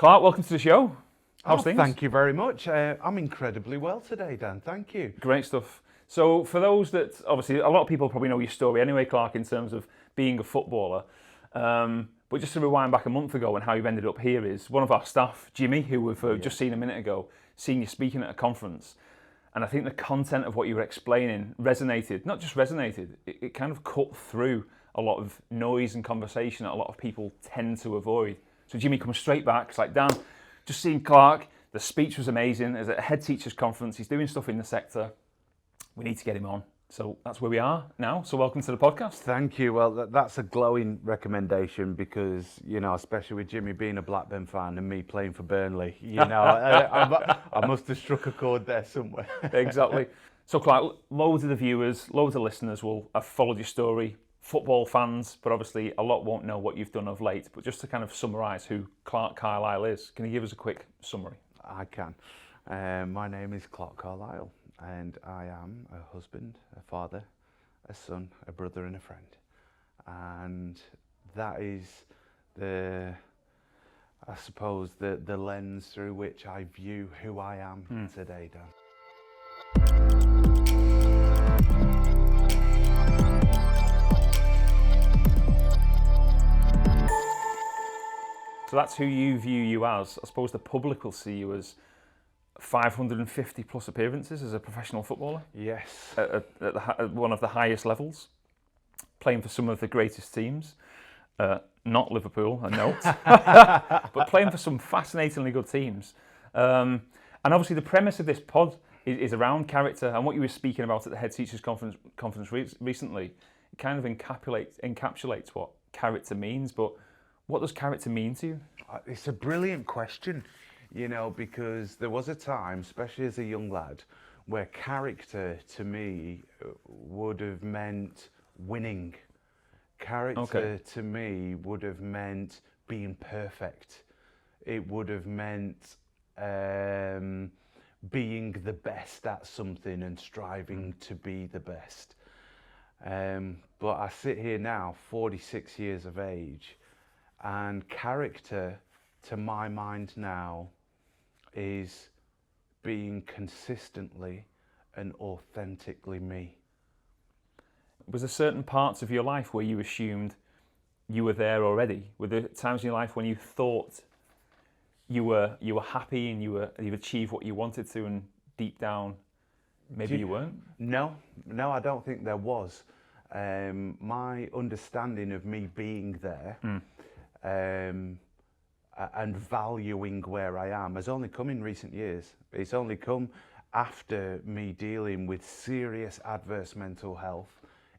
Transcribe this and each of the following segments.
Clark, welcome to the show. How's things? Thank you very much. I'm incredibly well today, Dan. Thank you. Great stuff. So for those that, obviously, a lot of people probably know your story anyway, Clark, in terms of being a footballer. But just to rewind back a month ago and how you've ended up here is one of our staff, Jimmy, who we've just seen a minute ago, seen you speaking at a conference. And I think the content of what you were explaining resonated, not just resonated, it kind of cut through a lot of noise and conversation that a lot of people tend to avoid. So Jimmy comes straight back, it's like, Dan, just seen Clark, the speech was amazing, as at a head teachers conference, he's doing stuff in the sector, we need to get him on. So that's where we are now, so welcome to the podcast. Thank you. Well, that's a glowing recommendation because, you know, especially with Jimmy being a Blackburn fan and me playing for Burnley, you know, I must have struck a chord there somewhere. Exactly. So Clark, loads of the viewers, loads of listeners will have followed your story, football fans, but obviously a lot won't know what you've done of late. But just to kind of summarise who Clark Carlisle is, can you give us a quick summary? I can. My name is Clark Carlisle and I am a husband, a father, a son, a brother and a friend. And that is I suppose, the lens through which I view who I am today, Dan. So that's who you view you as. I suppose the public will see you as 550 plus appearances as a professional footballer. Yes. At one of the highest levels, playing for some of the greatest teams. Not Liverpool, a note, but playing for some fascinatingly good teams. And obviously the premise of this pod is around character, and what you were speaking about at the Head Teachers Conference recently, it kind of encapsulates what character means, but what does character mean to you? It's a brilliant question, you know, because there was a time, especially as a young lad, where character to me would have meant winning. Character to me would have meant being perfect. It would have meant being the best at something and striving to be the best. But I sit here now, 46 years of age, and character, to my mind now, is being consistently and authentically me. Was there certain parts of your life where you assumed you were there already? Were there times in your life when you thought you were happy and you've achieved what you wanted to, and deep down maybe you weren't? No, I don't think there was. My understanding of me being there and valuing where I am has only come in recent years. It's only come after me dealing with serious adverse mental health,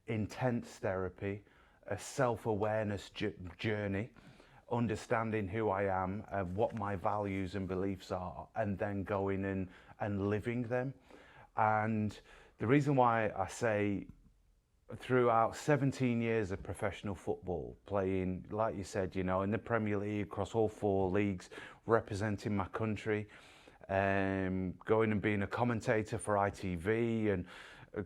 intense therapy, a self-awareness journey, understanding who I am, what my values and beliefs are, and then going and living them. And the reason why I say throughout 17 years of professional football, playing, like you said, you know, in the Premier League, across all 4 leagues, representing my country, going and being a commentator for ITV and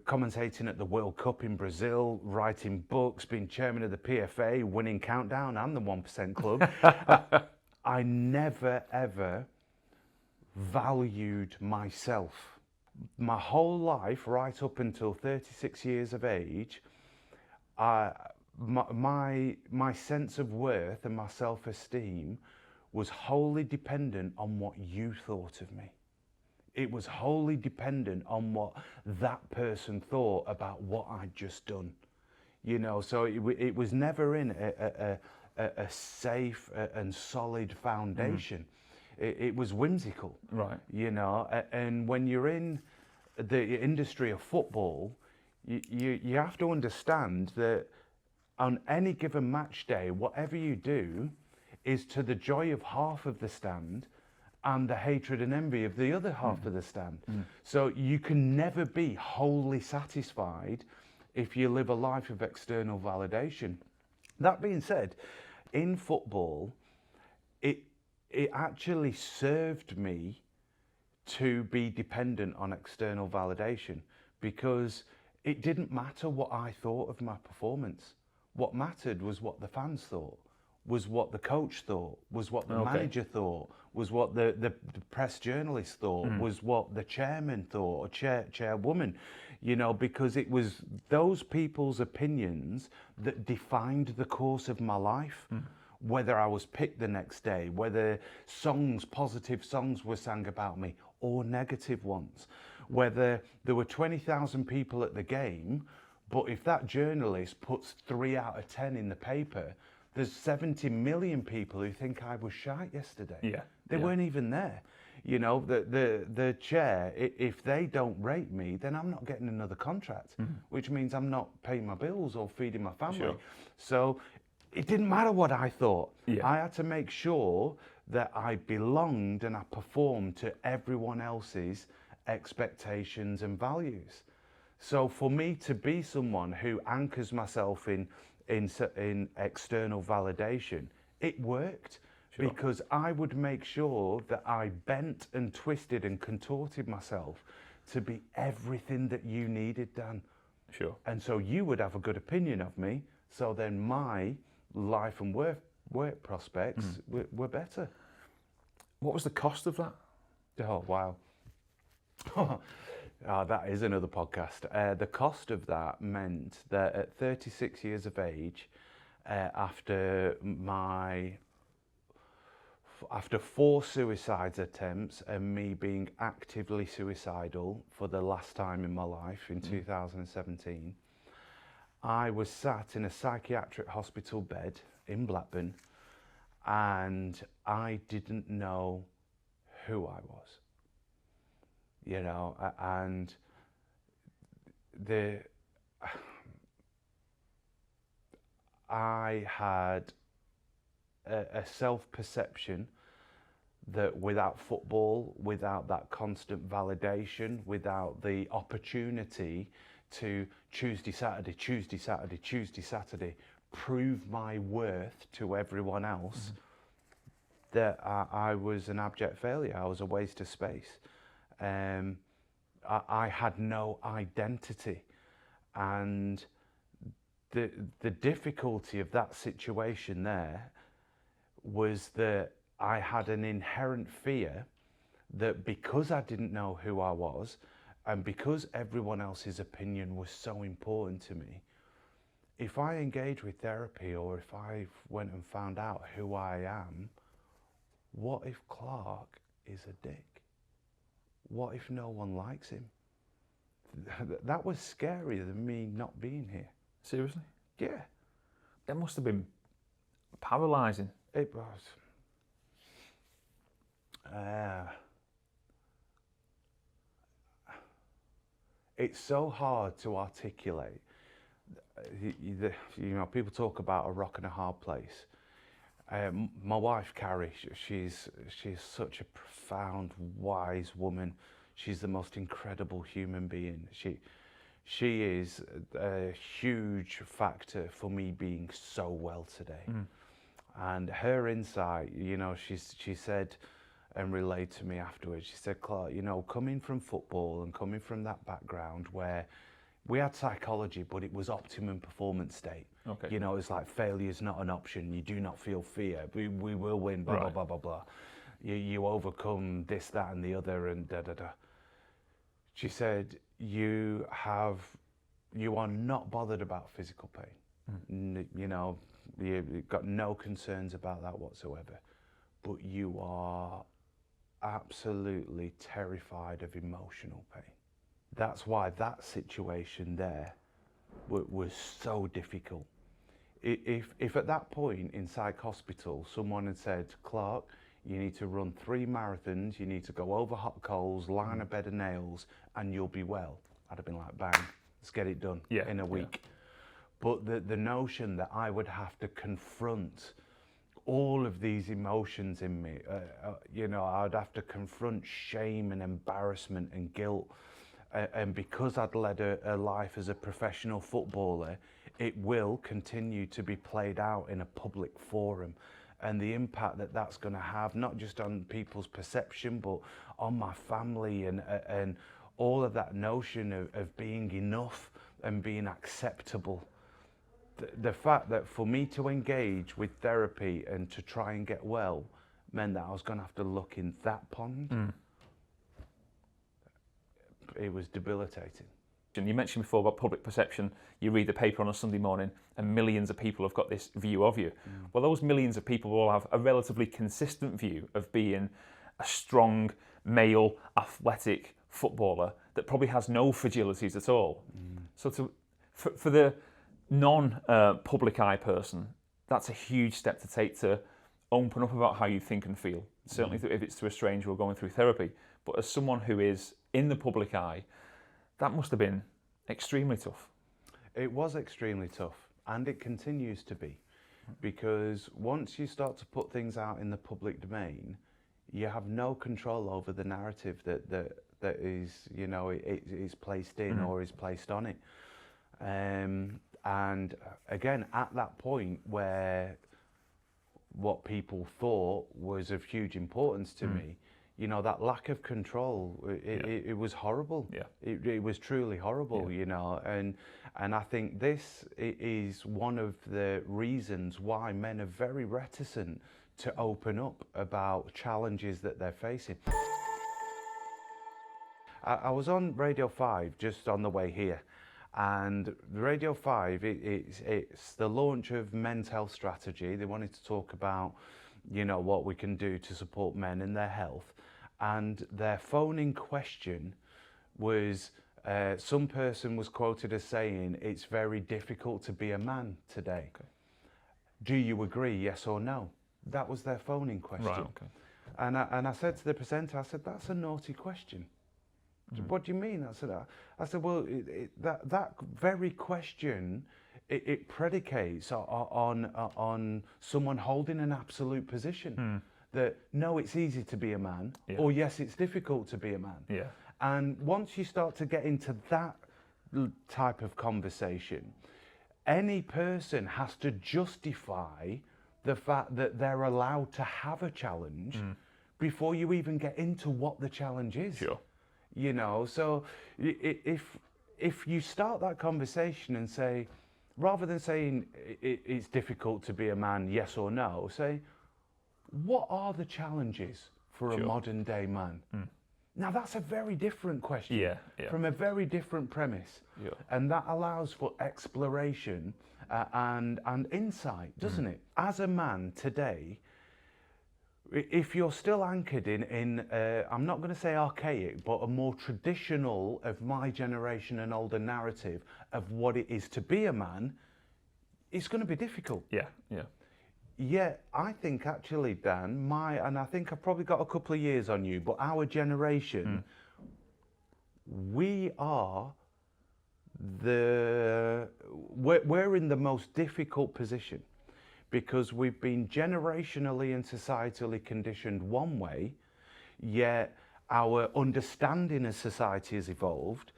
commentating at the World Cup in Brazil, writing books, being chairman of the PFA, winning Countdown and the 1% Club. I never ever valued myself. My whole life, right up until 36 years of age, my sense of worth and my self-esteem was wholly dependent on what you thought of me. It was wholly dependent on what that person thought about what I'd just done. You know, so it was never in a safe and solid foundation. It was whimsical, right? You know, and when you're in the industry of football, you have to understand that on any given match day, whatever you do is to the joy of half of the stand and the hatred and envy of the other half of the stand. So you can never be wholly satisfied if you live a life of external validation. That being said, in football, it actually served me to be dependent on external validation, because it didn't matter what I thought of my performance. What mattered was what the fans thought. was what the coach thought, was what the manager thought, was what the press journalist thought, was what the chairman thought, or chairwoman, you know, because it was those people's opinions that defined the course of my life. Whether I was picked the next day, whether positive songs were sang about me, or negative ones, whether there were 20,000 people at the game, but if that journalist puts 3 out of 10 in the paper, there's 70 million people who think I was shite yesterday. Yeah. They weren't even there. You know, the chair, if they don't rate me, then I'm not getting another contract, which means I'm not paying my bills or feeding my family. Sure. So it didn't matter what I thought. Yeah. I had to make sure that I belonged and I performed to everyone else's expectations and values. So for me to be someone who anchors myself in external validation, it worked. Sure. Because I would make sure that I bent and twisted and contorted myself to be everything that you needed, Dan. Sure. And so you would have a good opinion of me, so then my life and work prospects were better. What was the cost of that? Oh, wow. That is another podcast. The cost of that meant that at 36 years of age, after 4 suicide attempts and me being actively suicidal for the last time in my life in 2017, I was sat in a psychiatric hospital bed in Blackburn, and I didn't know who I was. You know, and I had a self-perception that without football, without that constant validation, without the opportunity to Tuesday, Saturday, prove my worth to everyone else, that I was an abject failure. I was a waste of space. I had no identity, and the difficulty of that situation there was that I had an inherent fear that because I didn't know who I was, and because everyone else's opinion was so important to me, if I engage with therapy or if I went and found out who I am, what if Clark is a dick? What if no one likes him? That was scarier than me not being here. Seriously? Yeah. That must have been paralysing. It was. It's so hard to articulate. You know, people talk about a rock and a hard place. My wife, Carrie, she's such a profound, wise woman. She's the most incredible human being. She is a huge factor for me being so well today. And her insight, you know, she said and relayed to me afterwards, she said, Clark, you know, coming from football and coming from that background where we had psychology, but it was optimum performance state. Okay. You know, it's like failure is not an option. You do not feel fear. We will win, blah, blah, blah, blah, blah. You overcome this, that, and the other, and da-da-da. She said, you are not bothered about physical pain. You know, you've got no concerns about that whatsoever. But you are absolutely terrified of emotional pain. That's why that situation there was so difficult. If at that point in psych hospital someone had said, Clark, you need to run 3 marathons, you need to go over hot coals, line a bed of nails, and you'll be well, I'd have been like, bang, let's get it done in a week. Yeah. But the notion that I would have to confront all of these emotions in me, you know, I'd have to confront shame and embarrassment and guilt. And because I'd led a life as a professional footballer, it will continue to be played out in a public forum. And the impact that that's going to have, not just on people's perception, but on my family and all of that notion of being enough and being acceptable. the fact that for me to engage with therapy and to try and get well meant that I was going to have to look in that pond. It was debilitating. You mentioned before about public perception. You read the paper on a Sunday morning and millions of people have got this view of you. Well, those millions of people will have a relatively consistent view of being a strong, male, athletic footballer that probably has no fragilities at all. So for the non-public eye person, that's a huge step to take, to open up about how you think and feel. Certainly if it's to a stranger or going through therapy. But as someone who is in the public eye, that must have been extremely tough. It was extremely tough, and it continues to be, because once you start to put things out in the public domain, you have no control over the narrative that is, you know, it is placed in or is placed on it. And again, at that point where what people thought was of huge importance to me, you know, that lack of control, it was horrible. Yeah. It was truly horrible, you know, and I think this is one of the reasons why men are very reticent to open up about challenges that they're facing. I was on Radio 5 just on the way here, and Radio 5, it's the launch of Men's Health Strategy. They wanted to talk about, you know, what we can do to support men in their health. And their phone-in question was, some person was quoted as saying, "It's very difficult to be a man today. Okay. Do you agree, yes or no?" That was their phone-in question. Right, okay. And I said to the presenter, I said, "That's a naughty question." "What do you mean?" I said, well, that very question, it predicates on someone holding an absolute position. That no, it's easy to be a man, or yes, it's difficult to be a man. Yeah. And once you start to get into that type of conversation, any person has to justify the fact that they're allowed to have a challenge before you even get into what the challenge is. Sure. You know, so if you start that conversation and say, rather than saying it's difficult to be a man, yes or no, say, what are the challenges for a modern day man? Now that's a very different question from a very different premise. Yeah. And that allows for exploration and insight, doesn't it? As a man today, if you're still anchored in I'm not going to say archaic, but a more traditional of my generation and older narrative of what it is to be a man, it's going to be difficult. Yeah, yeah. Yeah, I think actually, Dan, and I think I've probably got a couple of years on you, but our generation, we're in the most difficult position, because we've been generationally and societally conditioned one way, yet our understanding as society has evolved,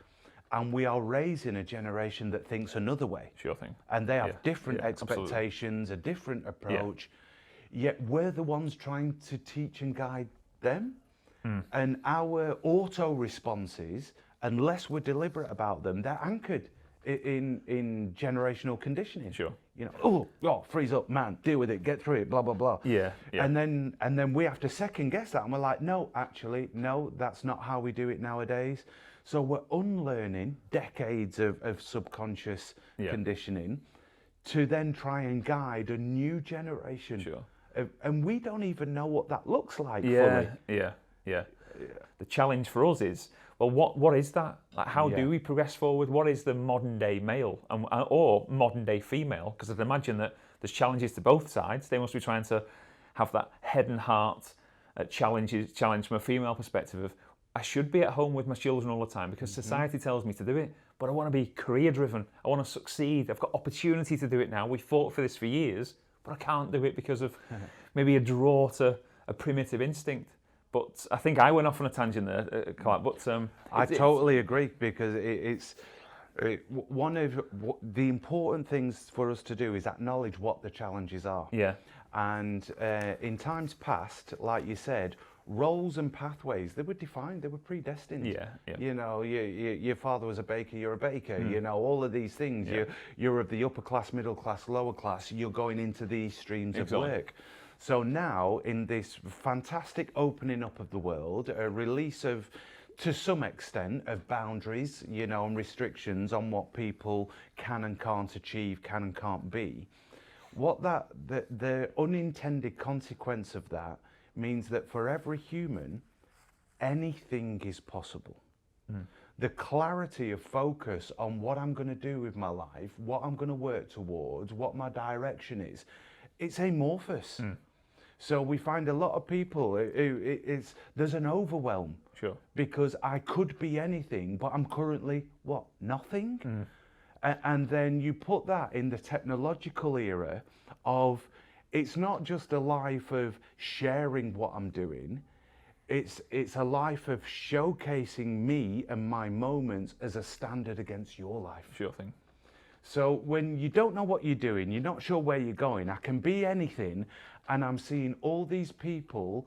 and we are raising a generation that thinks another way. Sure thing. And they have different expectations, a different approach, yet we're the ones trying to teach and guide them. And our auto responses, unless we're deliberate about them, they're anchored in generational conditioning. Sure. You know, oh, freeze up, man, deal with it, get through it, blah, blah, blah. Yeah, yeah. And then we have to second guess that, and we're like, no, actually, no, that's not how we do it nowadays. So we're unlearning decades of subconscious conditioning to then try and guide a new generation. Sure. And we don't even know what that looks like fully. Yeah. The challenge for us is, well, what is that? Like, how do we progress forward? What is the modern day male or modern day female? Because I'd imagine that there's challenges to both sides. They must be trying to have that head and heart challenge from a female perspective of, I should be at home with my children all the time because society tells me to do it, but I want to be career driven. I want to succeed. I've got opportunity to do it now. We fought for this for years, but I can't do it because of maybe a draw to a primitive instinct. But I think I went off on a tangent there, Clark. But I totally agree, because One of the important things for us to do is acknowledge what the challenges are. Yeah. And in times past, like you said, roles and pathways, they were defined, they were predestined. Yeah, yeah. You know, your father was a baker, you're a baker. You know, all of these things. Yeah. You're of the upper class, middle class, lower class. You're going into these streams of Exactly. work. So now, in this fantastic opening up of the world, a release of, to some extent, of boundaries, you know, and restrictions on what people can and can't achieve, can and can't be, what the unintended consequence of that means that for every human, anything is possible. The clarity of focus on what I'm going to do with my life, what I'm going to work towards, what my direction is, it's amorphous. So we find a lot of people there's an overwhelm. Sure. Because I could be anything, but I'm currently, what, nothing? And then you put that in the technological era of, it's not just a life of sharing what I'm doing, it's a life of showcasing me and my moments as a standard against your life. Sure thing. So when you don't know what you're doing, you're not sure where you're going, I can be anything, and I'm seeing all these people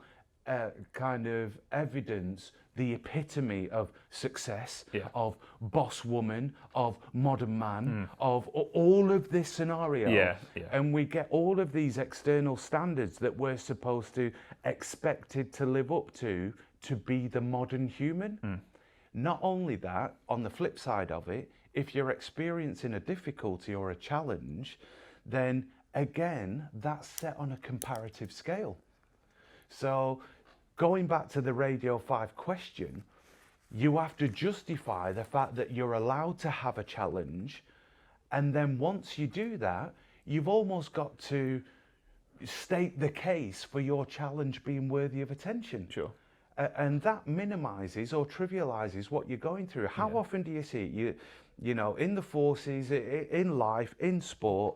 kind of evidence the epitome of success, Yeah. of boss woman, of modern man, of all of this scenario. Yeah, yeah. And we get all of these external standards that we're supposed to, expected to live up to be the modern human. Not only that, on the flip side of it, if you're experiencing a difficulty or a challenge, then again, that's set on a comparative scale. So going back to the Radio 5 question, you have to justify the fact that you're allowed to have a challenge. And then once you do that, you've almost got to state the case for your challenge being worthy of attention. Sure. And that minimizes or trivializes what you're going through. How often do you see it? You know, in the forces, in life, in sport,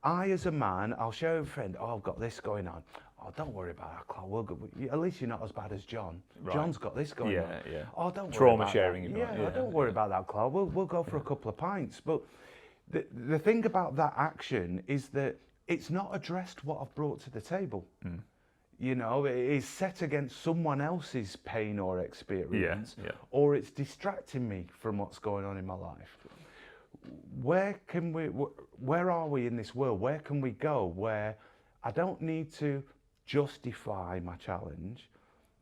I as a man, I'll show a friend, oh, I've got this going on. Oh, don't worry about that, Clark. We'll go, at least you're not as bad as John. Right. John's got this going on. Yeah. Oh, don't Trauma worry about sharing. that. Yeah, don't worry about that, Clark. We'll go for a couple of pints. But the thing about that action is that it's not addressed what I've brought to the table. You know, it is set against someone else's pain or experience, or it's distracting me from what's going on in my life. Where are we in this world? Where can we go where I don't need to justify my challenge?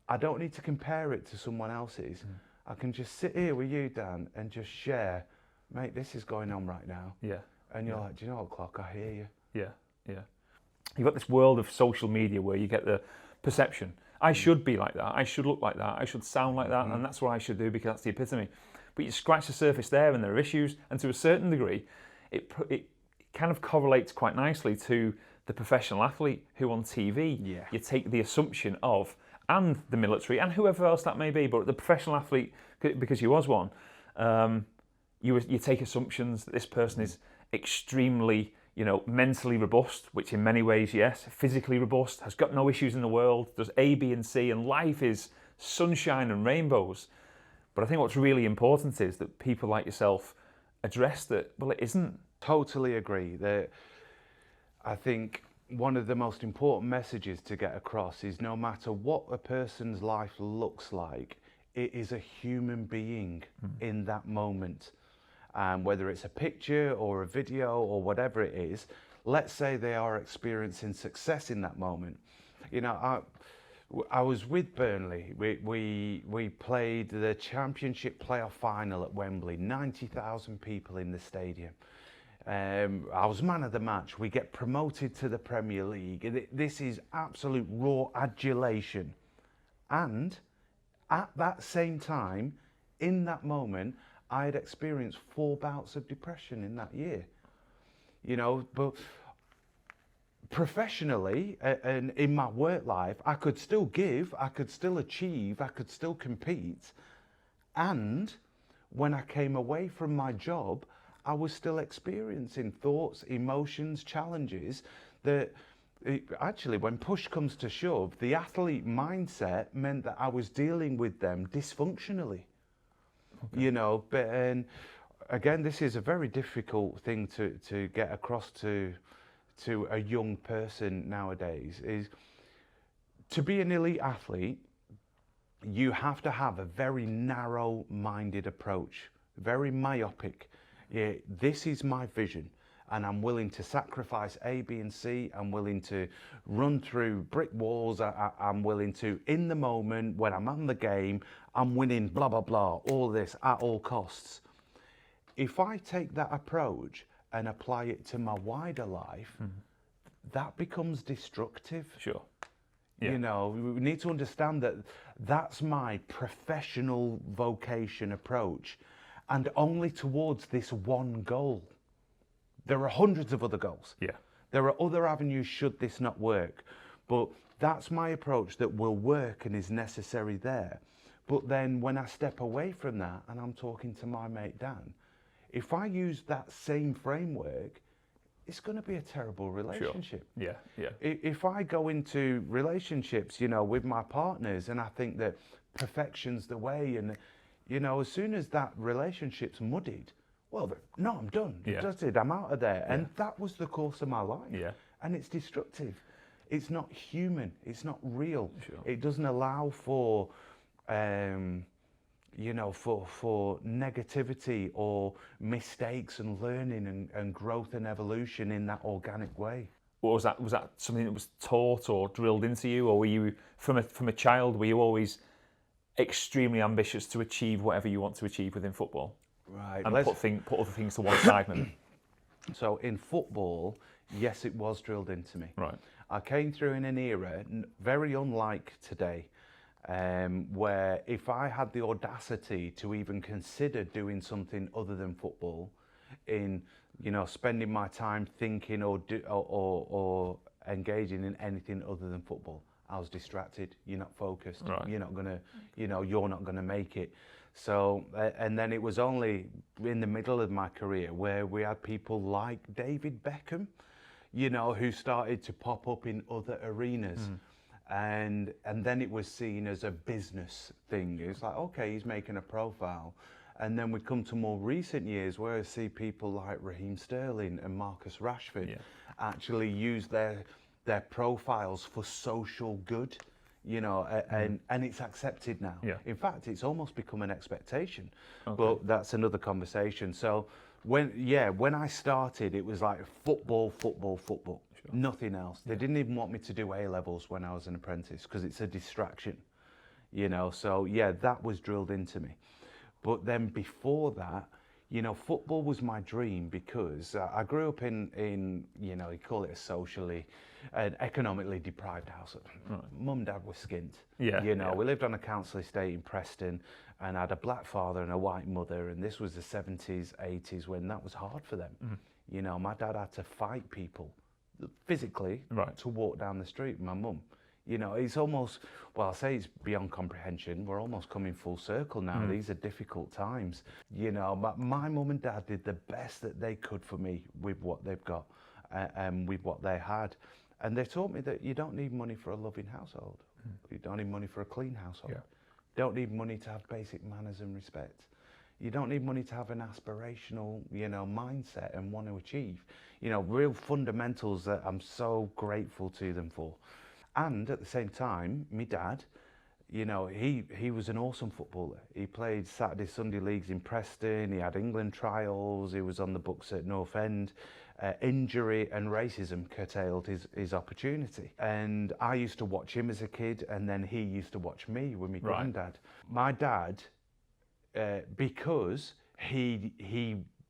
I don't need to compare it to someone else's. I can just sit here with you, Dan, and just share, mate, this is going on right now. Yeah. And you're like, do you know what, Clark, I hear you. Yeah. You've got this world of social media where you get the perception, I should be like that, I should look like that, I should sound like that, and that's what I should do because that's the epitome. But you scratch the surface there and there are issues, and to a certain degree, it kind of correlates quite nicely to the professional athlete who on TV, you take the assumption of, and the military, and whoever else that may be, but the professional athlete, because you was one, you take assumptions that this person is extremely, mentally robust, which in many ways, yes, physically robust, has got no issues in the world, does A, B, and C, and life is sunshine and rainbows. But I think what's really important is that people like yourself address that, well, it isn't. Totally agree. I think one of the most important messages to get across is no matter what a person's life looks like, it is a human being in that moment. Whether it's a picture or a video or whatever it is, let's say they are experiencing success in that moment. I was with Burnley. We played the championship playoff final at Wembley, 90,000 people in the stadium. I was man of the match. We get promoted to the Premier League. This is absolute raw adulation. And at that same time, in that moment, I had experienced 4 bouts of depression in that year. But professionally and in my work life, I could still give, I could still achieve, I could still compete. And when I came away from my job, I was still experiencing thoughts, emotions, challenges that actually, when push comes to shove, the athlete mindset meant that I was dealing with them dysfunctionally. Okay. again, this is a very difficult thing to get across to a young person nowadays, is to be an elite athlete, you have to have a very narrow-minded approach, very myopic. Yeah, this is my vision, and I'm willing to sacrifice A, B, and C. I'm willing to run through brick walls. I'm willing to, in the moment, when I'm on the game, I'm winning, blah, blah, blah, all this at all costs. If I take that approach and apply it to my wider life, that becomes destructive. Sure. Yeah. You know, we need to understand that that's my professional vocation approach, and only towards this one goal. There are hundreds of other goals. Yeah. There are other avenues should this not work, but that's my approach that will work and is necessary there. But then when I step away from that and I'm talking to my mate Dan, if I use that same framework, it's going to be a terrible relationship. Sure. Yeah. If I go into relationships, you know, with my partners, and I think that perfection's the way, and, you know, as soon as that relationship's muddied, well, no, I'm done. Yeah. That's it. I'm out of there. And that was the course of my life. Yeah. And it's destructive. It's not human. It's not real. Sure. It doesn't allow for, you know, for negativity or mistakes and learning and growth and evolution in that organic way. What was that? Was that something that was taught or drilled into you, or were you from a child? Were you always extremely ambitious to achieve whatever you want to achieve within football? Right. And put other things to one side, maybe. So in football, yes, it was drilled into me. Right. I came through in an era very unlike today, where if I had the audacity to even consider doing something other than football, in, you know, spending my time thinking or engaging in anything other than football, I was distracted. You're not focused. Right. You're not gonna, you know, you're not gonna make it. So, and then it was only in the middle of my career where we had people like David Beckham, you know, who started to pop up in other arenas. And then it was seen as a business thing. It's like, okay, he's making a profile. And then we come to more recent years where I see people like Raheem Sterling and Marcus Rashford actually use their profiles for social good. You know, and it's accepted now. Yeah. In fact, it's almost become an expectation. Okay. But that's another conversation. So when I started, it was like football. Sure. Nothing else. They didn't even want me to do A-levels when I was an apprentice because it's a distraction. You know, so yeah, that was drilled into me. But then before that, you know, football was my dream because I grew up in, you know, you call it a socially and economically deprived house. Right. Mum and dad were skint. Yeah. You know, we lived on a council estate in Preston and I had a black father and a white mother, and this was the 70s, 80s when that was hard for them. You know, my dad had to fight people physically to walk down the street with my mum. You know, it's almost, well, I'll say it's beyond comprehension. We're almost coming full circle now. These are difficult times. You know, my mum and dad did the best that they could for me with what they've got and with what they had. And they taught me that you don't need money for a loving household. You don't need money for a clean household. You don't need money to have basic manners and respect. You don't need money to have an aspirational, you know, mindset and want to achieve. You know, real fundamentals that I'm so grateful to them for. And at the same time, my dad, you know, he was an awesome footballer. He played Saturday, Sunday leagues in Preston. He had England trials. He was on the books at North End. Injury and racism curtailed his opportunity. And I used to watch him as a kid, and then he used to watch me with my granddad. My dad, because he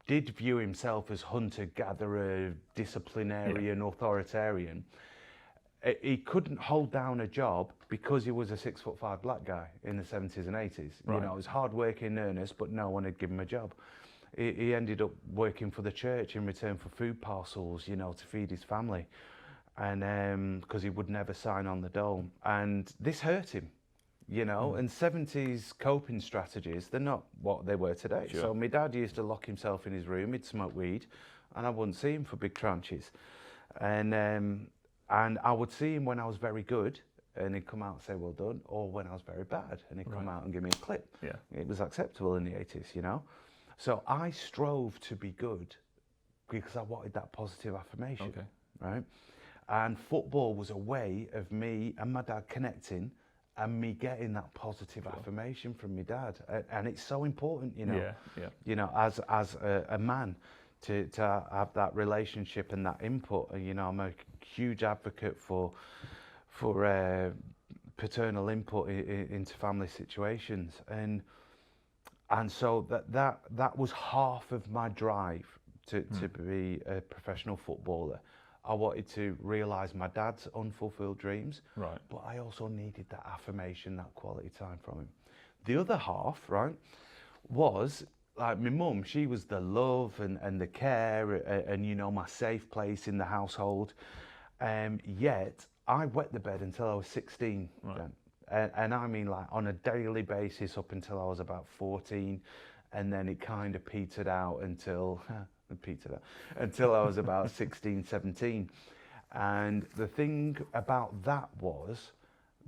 did view himself as hunter-gatherer, disciplinarian, authoritarian, he couldn't hold down a job because he was a 6'5" black guy in the 70s and 80s. You know, it was hard work in earnest, but no one had given him a job. He ended up working for the church in return for food parcels, you know, to feed his family. And because he would never sign on the dole. And this hurt him, you know, and 70s coping strategies, they're not what they were today. Sure. So my dad used to lock himself in his room, he'd smoke weed, and I wouldn't see him for big tranches. And I would see him when I was very good, and he'd come out and say, well done, or when I was very bad, and he'd come out and give me a clip. Yeah. It was acceptable in the 80s, you know. So I strove to be good because I wanted that positive affirmation, Okay. right? And football was a way of me and my dad connecting and me getting that positive affirmation from my dad. And it's so important, you know, as a man to have that relationship and that input. And, you know, I'm a huge advocate for paternal input into family situations. And so that was half of my drive to be a professional footballer. I wanted to realise my dad's unfulfilled dreams, Right. but I also needed that affirmation, that quality time from him. The other half, right, was like my mum. She was the love and the care and you know, my safe place in the household. Yet I wet the bed until I was 16. Right. Then. And I mean, like, on a daily basis up until I was about 14, and then it kind of petered out until I was about 16, 17. And the thing about that was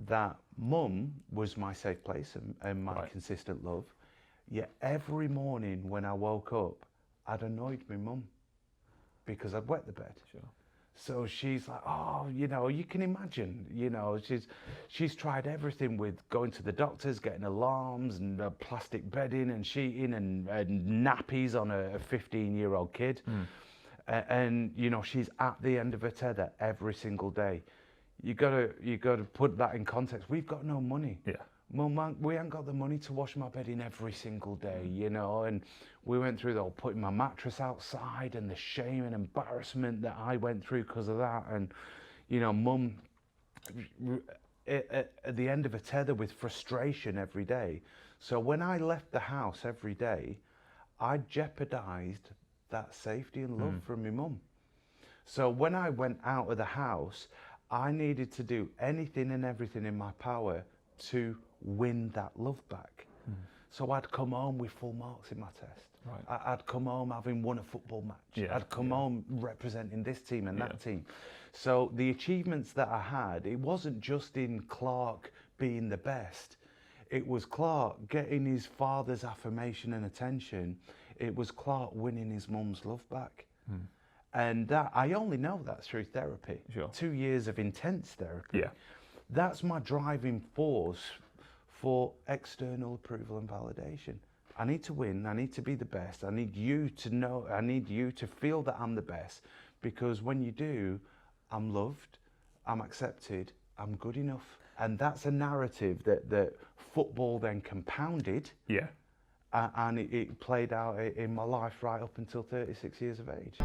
that mum was my safe place and my Right. consistent love. Yet every morning when I woke up, I'd annoyed my mum because I'd wet the bed. Sure. So she's like, oh, you know, you can imagine, you know, she's tried everything with going to the doctors, getting alarms and plastic bedding and sheeting and nappies on a 15-year-old kid. And, you know, she's at the end of her tether every single day. You gotta put that in context. We've got no money. Yeah. Mum, we ain't got the money to wash my bedding every single day, you know, and we went through the whole putting my mattress outside and the shame and embarrassment that I went through because of that. And, you know, mum, at the end of a tether with frustration every day. So when I left the house every day, I jeopardized that safety and love from my mum. So when I went out of the house, I needed to do anything and everything in my power to win that love back. So I'd come home with full marks in my test. Right. I'd come home having won a football match. Yeah. I'd come home representing this team and that team. So the achievements that I had, it wasn't just in Clarke being the best. It was Clarke getting his father's affirmation and attention. It was Clarke winning his mum's love back. And that, I only know that through therapy. Sure. 2 years of intense therapy. Yeah. That's my driving force for external approval and validation. I need to win. I need to be the best. I need you to know. I need you to feel that I'm the best, because when you do, I'm loved, I'm accepted, I'm good enough. And that's a narrative that football then compounded. Yeah. And it played out in my life right up until 36 years of age.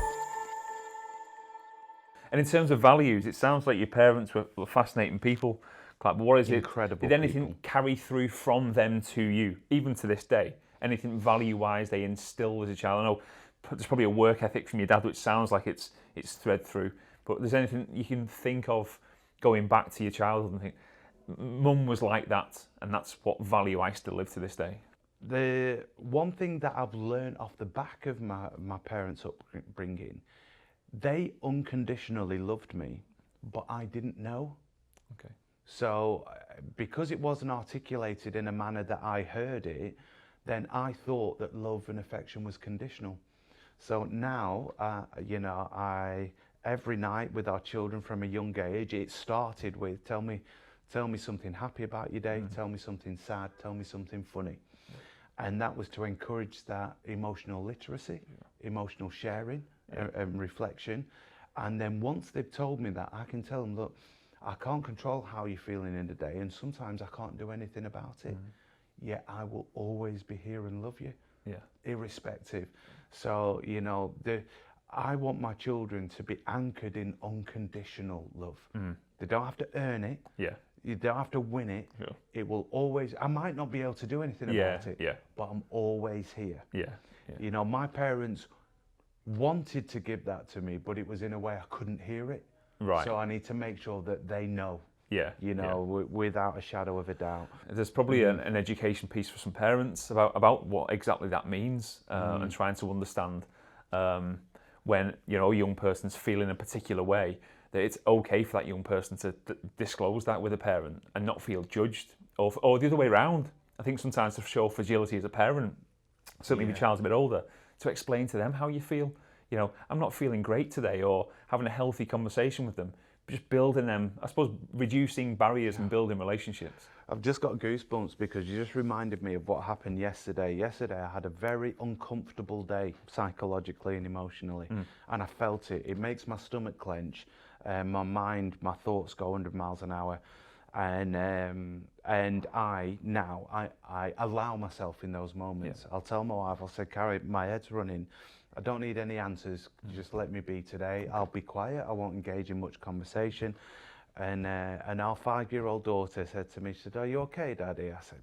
And in terms of values, it sounds like your parents were fascinating people. Like, what is Incredible it? Did anything people. carry through from them to you, even to this day? Anything value-wise they instill as a child? I know there's probably a work ethic from your dad, which sounds like it's thread through. But there's anything you can think of going back to your childhood and think, Mum was like that, and that's what value I still live to this day? The one thing that I've learned off the back of my parents' upbringing, they unconditionally loved me, but I didn't know. Okay. So because it wasn't articulated in a manner that I heard it, then I thought that love and affection was conditional. So now, you know, every night with our children from a young age, it started with, tell me something happy about your day, tell me something sad, tell me something funny. And that was to encourage that emotional literacy, emotional sharing and reflection. And then once they've told me that, I can tell them, look, I can't control how you're feeling in the day, and sometimes I can't do anything about it. Yet I will always be here and love you, irrespective. So, you know, I want my children to be anchored in unconditional love. They don't have to earn it. Yeah. You don't have to win it. Sure. It will always, I might not be able to do anything about it, but I'm always here. Yeah. You know, my parents wanted to give that to me, but it was in a way I couldn't hear it. Right. So I need to make sure that they know, you know, without a shadow of a doubt. There's probably an education piece for some parents about what exactly that means, and trying to understand when, you know, a young person's feeling a particular way, that it's okay for that young person to disclose that with a parent and not feel judged, or the other way around. I think sometimes to show fragility as a parent, certainly if your child's a bit older, to explain to them how you feel. You know, I'm not feeling great today, or having a healthy conversation with them. Just building them, I suppose, reducing barriers and building relationships. I've just got goosebumps because you just reminded me of what happened yesterday. Yesterday I had a very uncomfortable day psychologically and emotionally, and I felt it. It makes my stomach clench, my mind, my thoughts go 100 miles an hour, and I allow myself in those moments. I'll tell my wife, I'll say, Carrie, my head's running. I don't need any answers. Just let me be today. I'll be quiet. I won't engage in much conversation. And our 5-year-old daughter said to me, she said, "Are you okay, Daddy?" I said,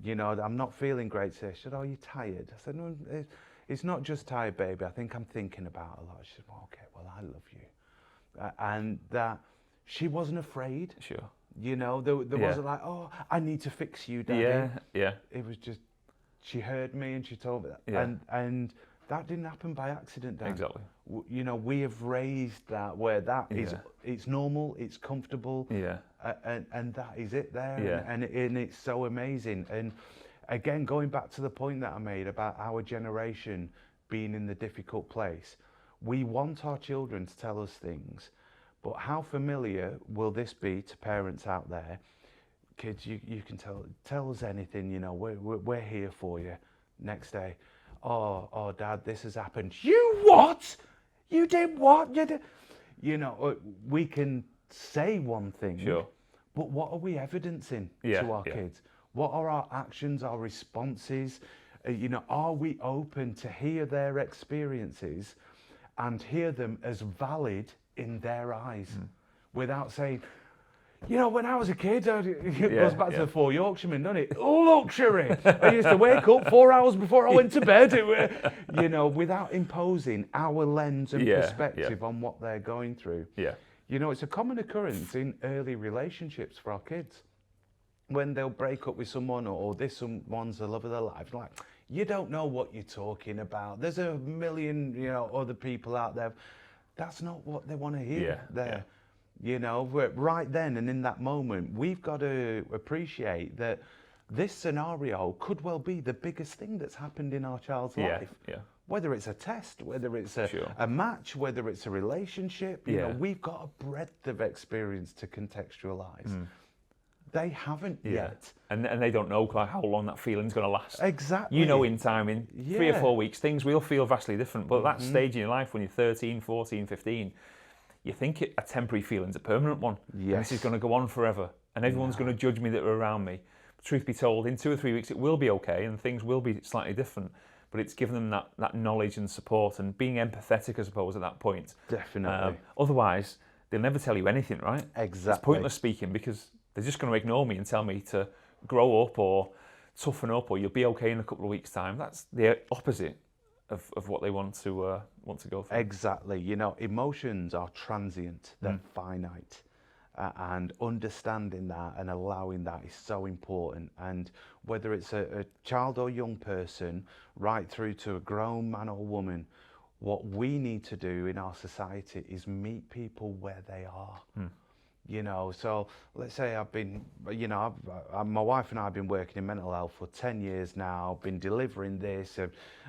"You know, I'm not feeling great today." She said, "Are you tired?" I said, "No, it's not just tired, baby. I think I'm thinking about a lot." She said, "Well, okay, well, I love you." And that she wasn't afraid. Sure. You know, there wasn't like, "Oh, I need to fix you, Daddy." Yeah. It was just, she heard me and she told me that. Yeah. And that didn't happen by accident, Dan. Exactly. You know, we have raised that where that is, it's normal, it's comfortable, and that is it there, and it's so amazing. And again, going back to the point that I made about our generation being in the difficult place, we want our children to tell us things, but how familiar will this be to parents out there? Kids, you can tell us anything, you know, we're here for you. Next day, oh, Dad, this has happened. You what? You did what? You did, you know, we can say one thing, but what are we evidencing to our kids? What are our actions, our responses? You know, are we open to hear their experiences and hear them as valid in their eyes, without saying, you know, when I was a kid, it goes back to the 4 Yorkshiremen, doesn't it? Luxury! I used to wake up 4 hours before I went to bed, you know, without imposing our lens and perspective on what they're going through. You know, it's a common occurrence in early relationships for our kids. When they'll break up with someone, or this someone's the love of their life, like, you don't know what you're talking about. There's a million, you know, other people out there. That's not what they want to hear there. You know, right then and in that moment, we've got to appreciate that this scenario could well be the biggest thing that's happened in our child's life. Whether it's a test, whether it's a match, whether it's a relationship, you know, we've got a breadth of experience to contextualize. They haven't yet. And they don't know quite how long that feeling's going to last. Exactly. You know, in time, in 3 or 4 weeks, things will feel vastly different. But at that stage in your life, when you're 13, 14, 15, you think a temporary feeling's a permanent one. And this is going to go on forever. And everyone's going to judge me that are around me. But truth be told, in 2 or 3 weeks, it will be okay and things will be slightly different. But it's giving them that knowledge and support and being empathetic, I suppose, at that point. Definitely. Otherwise, they'll never tell you anything, right? Exactly. It's pointless speaking because they're just going to ignore me and tell me to grow up or toughen up or you'll be okay in a couple of weeks' time. That's the opposite of what they want to go through. Exactly. You know, emotions are transient, they're finite. And understanding that and allowing that is so important. And whether it's a child or young person, right through to a grown man or woman, what we need to do in our society is meet people where they are. You know, so let's say I've been, you know, my wife and I have been working in mental health for 10 years now, been delivering this,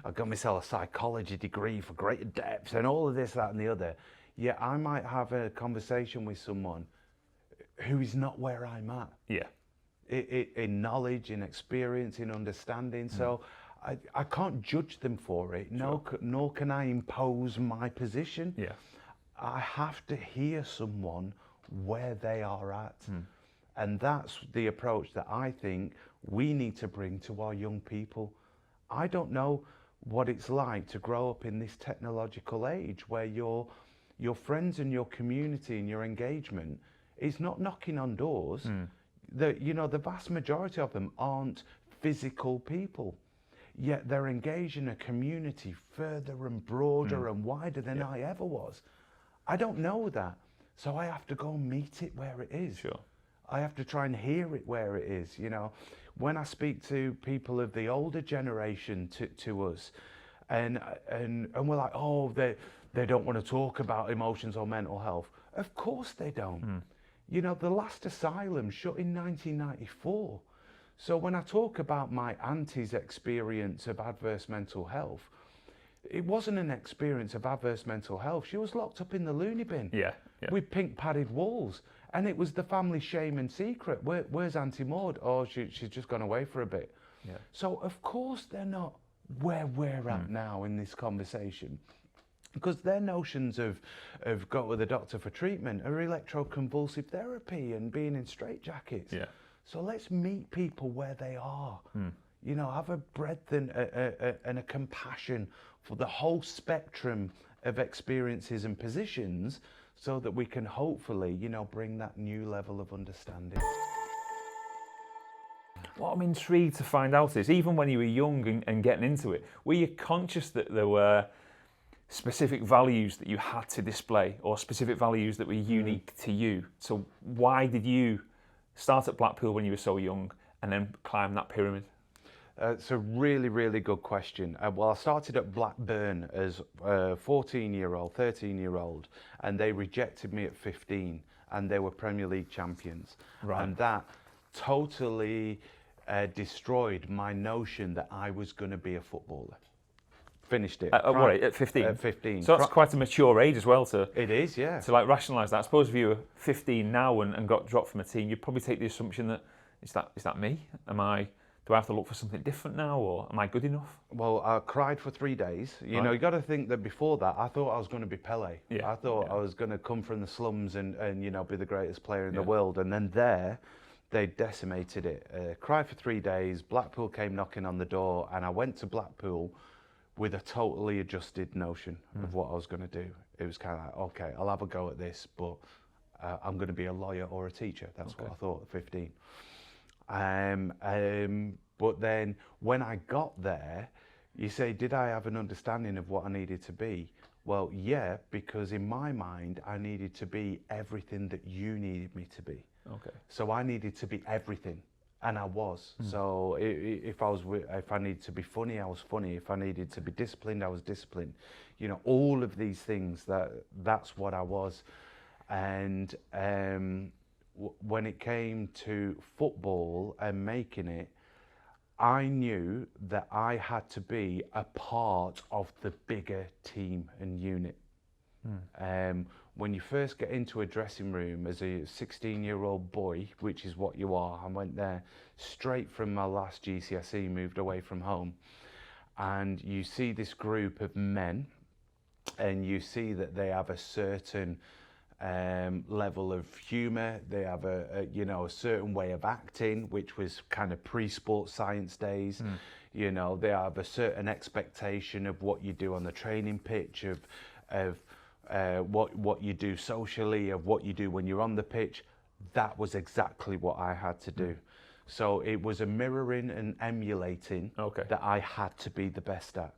I've got myself a psychology degree for greater depth and all of this, that and the other. Yeah, I might have a conversation with someone who is not where I'm at. In knowledge, in experience, in understanding. So I can't judge them for it, nor can I impose my position. I have to hear someone where they are at. And that's the approach that I think we need to bring to our young people. I don't know what it's like to grow up in this technological age where your friends and your community and your engagement is not knocking on doors. You know, the vast majority of them aren't physical people, yet they're engaged in a community further and broader and wider than I ever was. I don't know that. So I have to go and meet it where it is. I have to try and hear it where it is. You know, when I speak to people of the older generation to us, and we're like, oh, they don't want to talk about emotions or mental health. Of course they don't. You know, the last asylum shut in 1994. So when I talk about my auntie's experience of adverse mental health, it wasn't an experience of adverse mental health. She was locked up in the loony bin with pink padded walls. And it was the family shame and secret. Where's Auntie Maud? Oh, she's just gone away for a bit. Yeah. So of course they're not where we're at now in this conversation. Because their notions of go to the doctor for treatment are electroconvulsive therapy and being in straitjackets. Yeah. So let's meet people where they are. You know, have a breadth and a compassion for the whole spectrum of experiences and positions, so that we can hopefully, you know, bring that new level of understanding. What I'm intrigued to find out is, even when you were young and getting into it, were you conscious that there were specific values that you had to display, or specific values that were unique to you? So why did you start at Blackpool when you were so young and then climb that pyramid? It's a really, really good question. Well, I started at Blackburn as a 14-year-old, 13-year-old, and they rejected me at 15, and they were Premier League champions. Right. And that totally destroyed my notion that I was going to be a footballer. Finished it. At 15? At 15. So that's quite a mature age as well to... It is, yeah. To like rationalise that. I suppose if you were 15 now and got dropped from a team, you'd probably take the assumption that, is that me? Do I have to look for something different now, or am I good enough? Well, I cried for 3 days. You know, you got to think that before that, I thought I was going to be Pele. Yeah. I thought I was going to come from the slums and you know, be the greatest player in the world. And then they decimated it. Cried for 3 days. Blackpool came knocking on the door, and I went to Blackpool with a totally adjusted notion of what I was going to do. It was kind of like, okay, I'll have a go at this, but I'm going to be a lawyer or a teacher. That's what I thought at 15. But then when I got there, you say, did I have an understanding of what I needed to be? Well, yeah, because in my mind, I needed to be everything that you needed me to be. Okay. So I needed to be everything, and I was. So if I needed to be funny, I was funny. If I needed to be disciplined, I was disciplined. You know, all of these things, that's what I was. And when it came to football and making it, I knew that I had to be a part of the bigger team and unit. When you first get into a dressing room as a 16-year-old boy, which is what you are, I went there straight from my last GCSE, moved away from home, and you see this group of men, and you see that they have a certain level of humour. They have a certain way of acting, which was kind of pre-sports science days. You know, they have a certain expectation of what you do on the training pitch, of what you do socially, of what you do when you're on the pitch. That was exactly what I had to do. So it was a mirroring and emulating that I had to be the best at.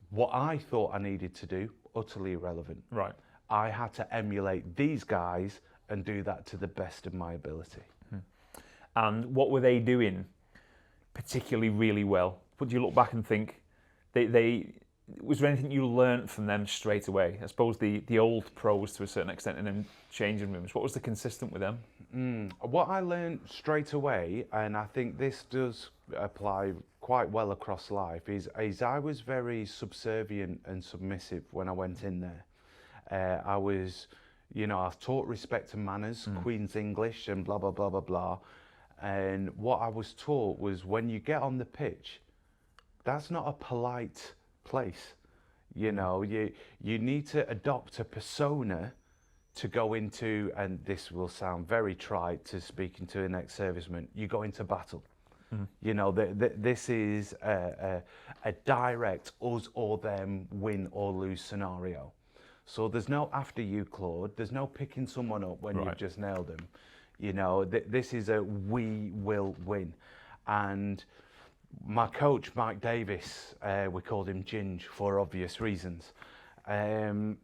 What I thought I needed to do, utterly irrelevant. Right. I had to emulate these guys and do that to the best of my ability. And what were they doing particularly really well? Would you look back and think, was there anything you learnt from them straight away? I suppose the old pros to a certain extent, and then changing rooms. What was the consistent with them? What I learned straight away, and I think this does apply quite well across life, is I was very subservient and submissive when I went in there. I was taught respect and manners, Queen's English and blah, blah, blah, blah, blah. And what I was taught was, when you get on the pitch, that's not a polite place. You know, you need to adopt a persona to go into, and this will sound very trite to speaking to an ex-serviceman, you go into battle. You know, this is a direct us or them, win or lose scenario. So there's no after you, Claude. There's no picking someone up when you've just nailed them. You know, this is a we will win. And my coach, Mike Davis, we called him Ginge for obvious reasons. And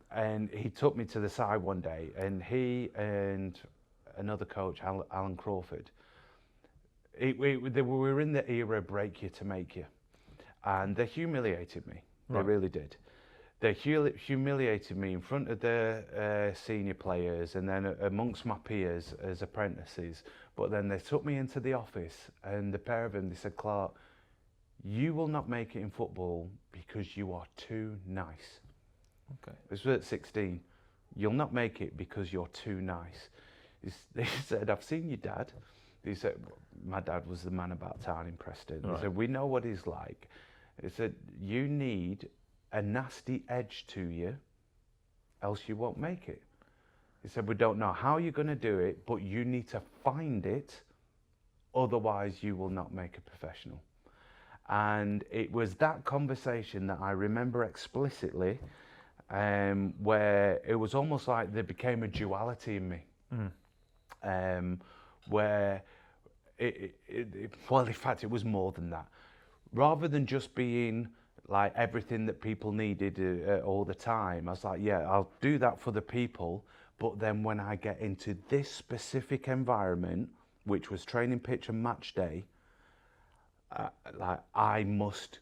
he took me to the side one day, and he and another coach, Alan Crawford, they were in the era break you to make you. And they humiliated me. They really did. They humiliated me in front of the senior players, and then amongst my peers as apprentices, But then they took me into the office, and the pair of them, they said, Clark, you will not make it in football because you are too nice. Okay. This was at 16. You'll not make it because you're too nice. They said, I've seen your dad. He said, my dad was the man about town in Preston. Right. He said, we know what he's like. He said, you need a nasty edge to you, else you won't make it. He said, we don't know how you're going to do it, but you need to find it, otherwise you will not make a professional. And it was that conversation that I remember explicitly, where it was almost like there became a duality in me. Where well, in fact, it was more than that. Rather than just being like everything that people needed all the time, I was like, yeah, I'll do that for the people, but then when I get into this specific environment, which was training pitch and match day, like I must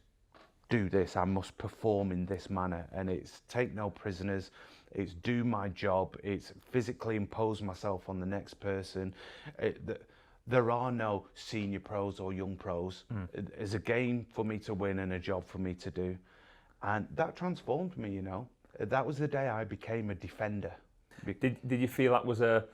do this, I must perform in this manner, and it's take no prisoners, it's do my job, it's physically impose myself on the next person. There are no senior pros or young pros. It's a game for me to win and a job for me to do. And that transformed me, you know. That was the day I became a defender. Did you feel that was a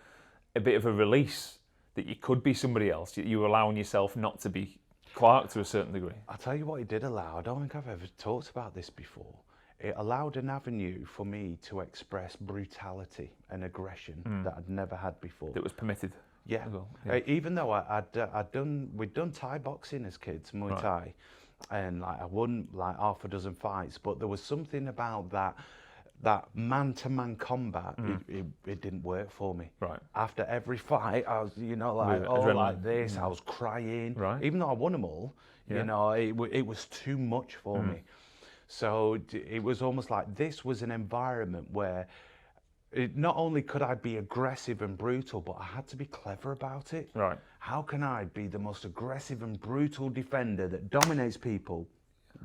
bit of a release, that you could be somebody else? You were allowing yourself not to be Clarke to a certain degree? I'll tell you what it did allow. I don't think I've ever talked about this before. It allowed an avenue for me to express brutality and aggression that I'd never had before. That was permitted? Yeah. Well, yeah. Even though we'd done Thai boxing as kids, Muay Thai, and like I won like half a dozen fights, but there was something about that man-to-man combat, it didn't work for me. Right. After every fight, I was, you know, like, like this, I was crying. Right. Even though I won them all, you know, it was too much for me. So it was almost like this was an environment where not only could I be aggressive and brutal, but I had to be clever about it. Right. How can I be the most aggressive and brutal defender that dominates people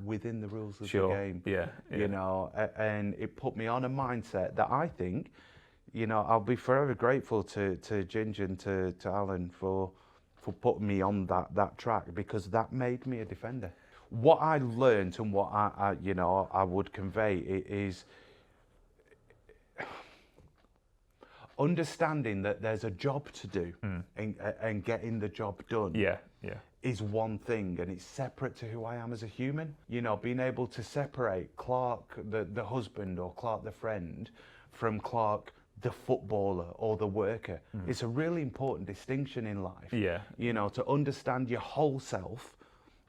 within the rules of the game? Yeah. You know, and it put me on a mindset that I think, you know, I'll be forever grateful to Ginger and to Alan for putting me on that track, because that made me a defender. What I learned and what I you know, I would convey is understanding that there's a job to do and getting the job done is one thing, and it's separate to who I am as a human. You know, being able to separate Clarke the husband or Clarke the friend from Clarke the footballer or the worker. It's a really important distinction in life. Yeah. You know, to understand your whole self,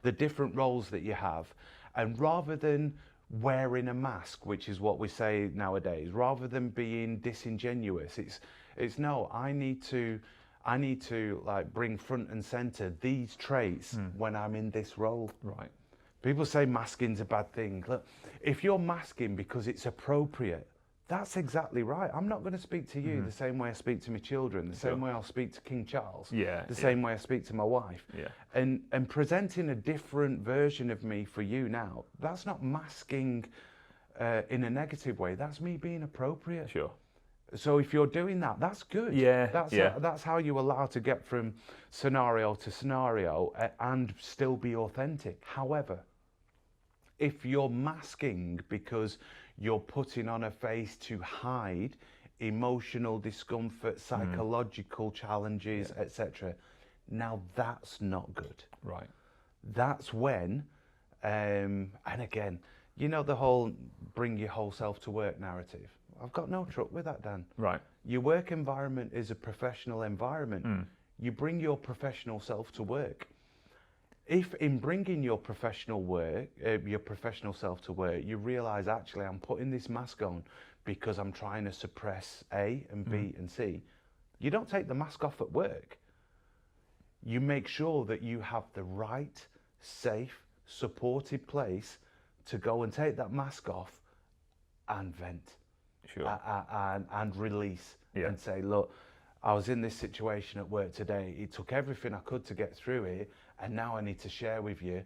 the different roles that you have, and rather than wearing a mask, which is what we say nowadays, rather than being disingenuous, it's no, I need to like bring front and center these traits when I'm in this role. Right. People say masking's a bad thing. Look, if you're masking because it's appropriate, that's exactly right. I'm not going to speak to you the same way I speak to my children, the same way I'll speak to King Charles, the same way I speak to my wife. Yeah. And presenting a different version of me for you now, that's not masking in a negative way. That's me being appropriate. Sure. So if you're doing that, that's good. Yeah. That's how you allow to get from scenario to scenario and still be authentic. However, if you're masking because you're putting on a face to hide emotional discomfort, psychological challenges, etc., now that's not good. Right. That's when, and again, you know the whole bring your whole self to work narrative. I've got no truck with that, Dan. Right. Your work environment is a professional environment. You bring your professional self to work. If in bringing your professional self to work, you realise actually I'm putting this mask on because I'm trying to suppress A and B and C, you don't take the mask off at work. You make sure that you have the right, safe, supported place to go and take that mask off and vent. Sure. And release and say, look, I was in this situation at work today. It took everything I could to get through it, and now I need to share with you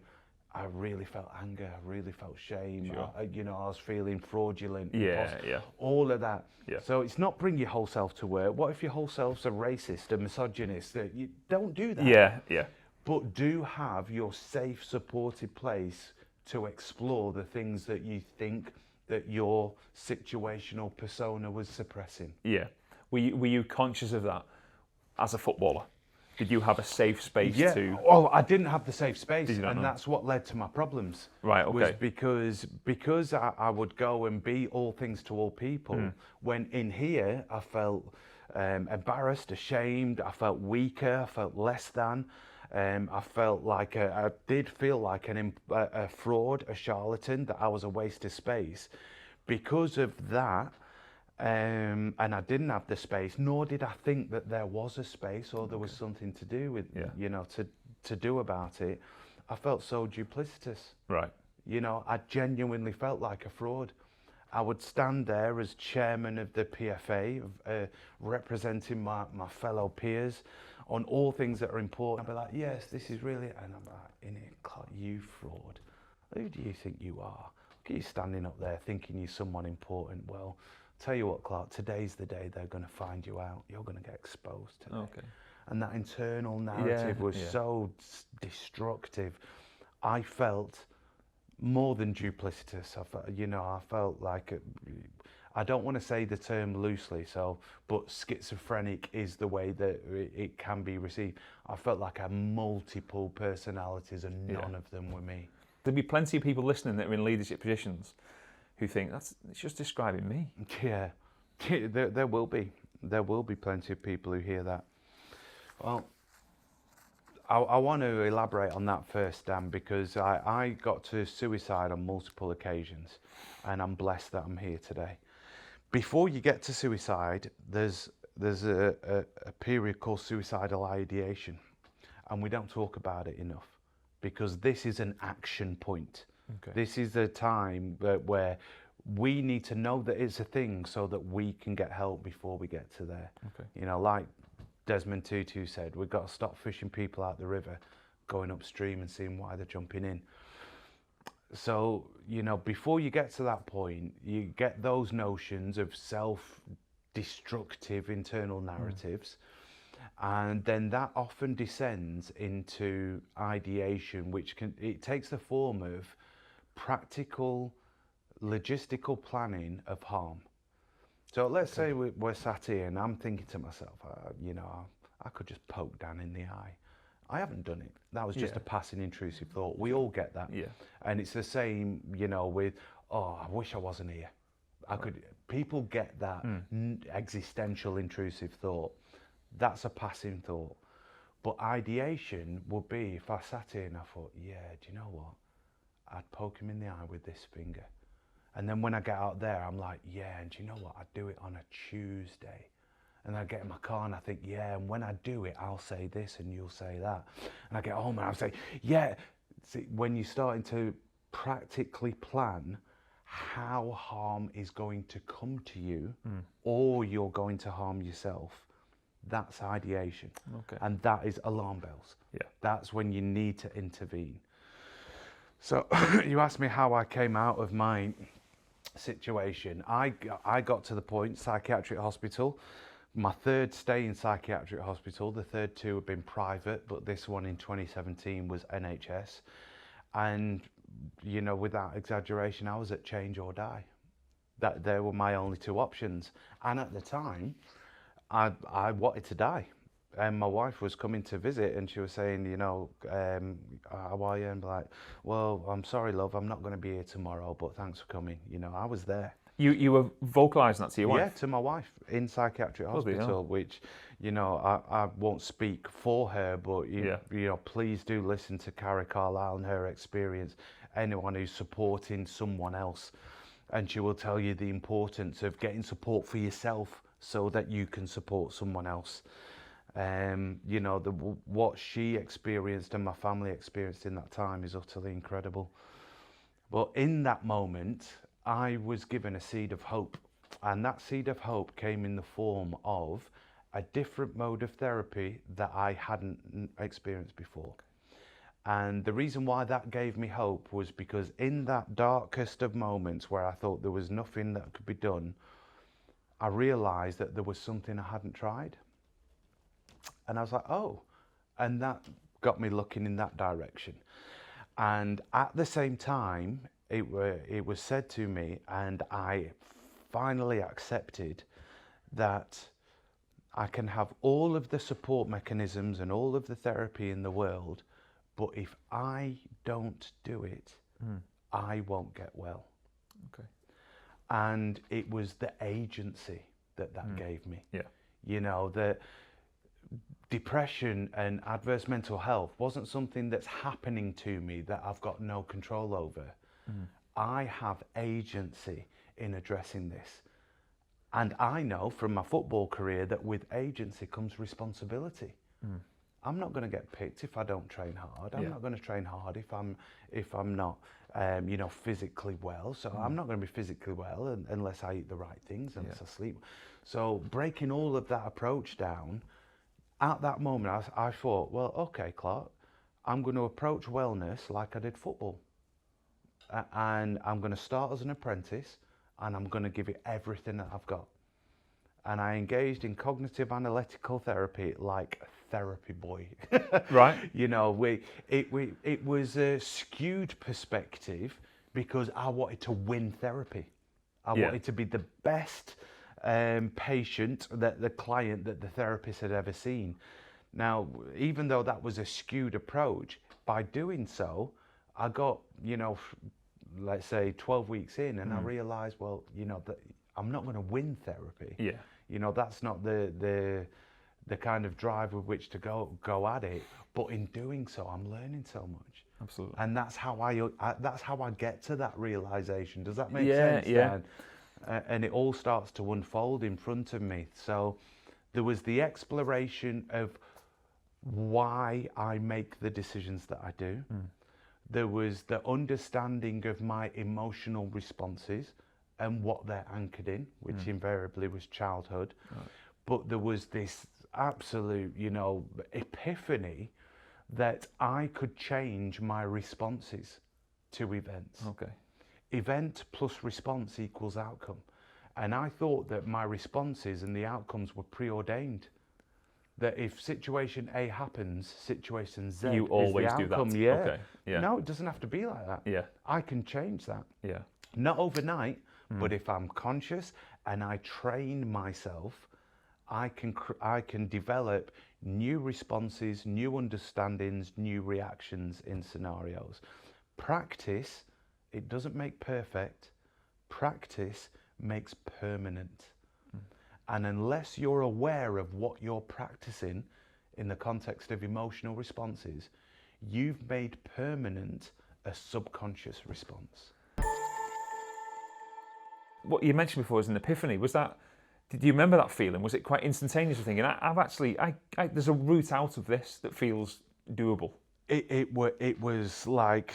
I really felt anger, I really felt shame. Sure. I was feeling fraudulent. Yeah. All of that. Yeah. So it's not bring your whole self to work. What if your whole self's a racist, a misogynist? You don't do that. Yeah. But do have your safe, supported place to explore the things that you think that your situational persona was suppressing. Yeah. Were you conscious of that as a footballer? Did you have a safe space to? Oh, I didn't have the safe space, Did you not and know? that's what led to my problems. Right, okay. Was because I would go and be all things to all people. When in here, I felt embarrassed, ashamed. I felt weaker. I felt less than. I felt like I did feel like a fraud, a charlatan. That I was a waste of space. Because of that. And I didn't have the space, nor did I think that there was a space or there was something to do with, to do about it. I felt so duplicitous. Right. I genuinely felt like a fraud. I would stand there as chairman of the PFA, representing my fellow peers on all things that are important. I'd be like, yes, this is really, and I'm like, Clark, you fraud. Who do you think you are? Look at you standing up there thinking you're someone important. Well, tell you what, Clark, today's the day they're going to find you out. You're going to get exposed today. Okay. And that internal narrative was so destructive. I felt more than duplicitous. I felt like, I don't want to say the term loosely, but schizophrenic is the way that it can be received. I felt like I had multiple personalities and none of them were me. There'd be plenty of people listening that are in leadership positions who think it's just describing me. Yeah, there will be. There will be plenty of people who hear that. Well, I want to elaborate on that first, Dan, because I got to suicide on multiple occasions, and I'm blessed that I'm here today. Before you get to suicide, there's a period called suicidal ideation, and we don't talk about it enough, because this is an action point. Okay. This is a time where we need to know that it's a thing so that we can get help before we get to there. Okay. Like Desmond Tutu said, we've got to stop fishing people out the river, going upstream and seeing why they're jumping in. So, before you get to that point, you get those notions of self-destructive internal narratives. And then that often descends into ideation, which it takes the form of practical, logistical planning of harm. So let's say we're sat here and I'm thinking to myself, I could just poke Dan in the eye. I haven't done it. That was just a passing intrusive thought. We all get that. Yeah. And it's the same, with, I wish I wasn't here. People get that existential intrusive thought. That's a passing thought. But ideation would be if I sat here and I thought, do you know what? I'd poke him in the eye with this finger. And then when I get out there, I'm like, and do you know what? I'd do it on a Tuesday. And I get in my car and I think, and when I do it, I'll say this and you'll say that. And I get home and I'll say, See, when you're starting to practically plan how harm is going to come to you or you're going to harm yourself, that's ideation. Okay. And that is alarm bells. Yeah. That's when you need to intervene. So you asked me how I came out of my situation. I got to the point, psychiatric hospital. My third stay in psychiatric hospital, the third two have been private, but this one in 2017 was NHS. And, without exaggeration, I was at change or die. That they were my only two options. And at the time, I wanted to die. And my wife was coming to visit and she was saying, how are you? And I'm like, well, I'm sorry, love, I'm not going to be here tomorrow, but thanks for coming. I was there. You were vocalising that to your wife? Yeah, to my wife in psychiatric hospital, which, I won't speak for her, but, please do listen to Clark Carlisle and her experience, anyone who's supporting someone else. And she will tell you the importance of getting support for yourself so that you can support someone else. What she experienced and my family experienced in that time is utterly incredible. But in that moment, I was given a seed of hope, and that seed of hope came in the form of a different mode of therapy that I hadn't experienced before. And the reason why that gave me hope was because in that darkest of moments where I thought there was nothing that could be done, I realized that there was something I hadn't tried. And I was like, oh, and that got me looking in that direction. And at the same time, it was said to me, and I finally accepted that I can have all of the support mechanisms and all of the therapy in the world, but if I don't do it, I won't get well. Okay. And it was the agency that gave me. Yeah. You know, the depression and adverse mental health wasn't something that's happening to me that I've got no control over. I have agency in addressing this. And I know from my football career that with agency comes responsibility. I'm not going to get picked if I don't train hard. I'm not going to train hard if I'm not, physically well. So I'm not going to be physically well unless I eat the right things, unless I sleep. So breaking all of that approach down, at that moment, I thought, well, okay, Clark, I'm going to approach wellness like I did football. And I'm going to start as an apprentice, and I'm going to give it everything that I've got. And I engaged in cognitive analytical therapy like a therapy boy. Right. You know, it was a skewed perspective because I wanted to win therapy. I wanted to be the best patient, that the client that the therapist had ever seen. Now, even though that was a skewed approach, by doing so, I got, let's say 12 weeks in, and I realized, well, that I'm not going to win therapy. Yeah. That's not the kind of drive with which to go at it. But in doing so, I'm learning so much. Absolutely. And that's how I get to that realization. Does that make sense? Yeah. Dan? And it all starts to unfold in front of me. So there was the exploration of why I make the decisions that I do. There was the understanding of my emotional responses and what they're anchored in, which invariably was childhood. Right. But there was this absolute, epiphany that I could change my responses to events. Okay. Event plus response equals outcome. And I thought that my responses and the outcomes were preordained. That if situation A happens, situation Z you is always the outcome. do that. Yeah. Okay. Yeah. No, it doesn't have to be like that. Yeah. I can change that. Yeah. Not overnight, but if I'm conscious and I train myself, I can develop new responses, new understandings, new reactions in scenarios. Practice, it doesn't make perfect. Practice makes permanent. And unless you're aware of what you're practicing in the context of emotional responses, you've made permanent a subconscious response. What you mentioned before was an epiphany. Was that? Did you remember that feeling? Was it quite instantaneous? Thinking, there's a route out of this that feels doable. It was like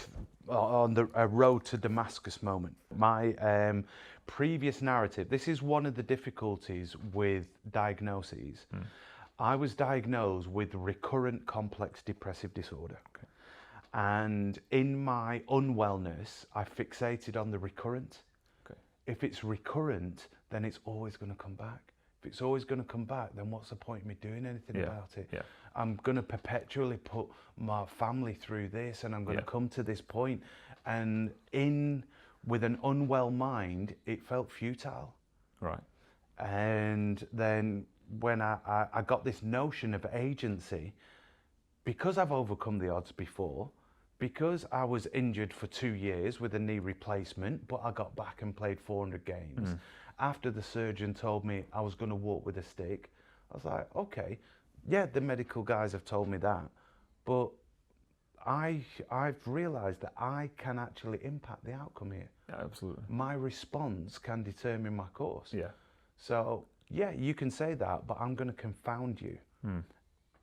on a road to Damascus moment. My previous narrative. This is one of the difficulties with diagnoses. I was diagnosed with recurrent complex depressive disorder. Okay. And in my unwellness, I fixated on the recurrent. Okay. If it's recurrent, then it's always going to come back. If it's always going to come back, then what's the point of me doing anything about it? Yeah. I'm going to perpetually put my family through this, and I'm going to come to this point. And with an unwell mind, it felt futile. Right. And then when I got this notion of agency, because I've overcome the odds before, because I was injured for 2 years with a knee replacement, but I got back and played 400 games. After the surgeon told me I was going to walk with a stick, I was like, okay, yeah, the medical guys have told me that, but I've realised that I can actually impact the outcome here. Yeah, absolutely. My response can determine my course. Yeah. So, yeah, you can say that, but I'm going to confound you.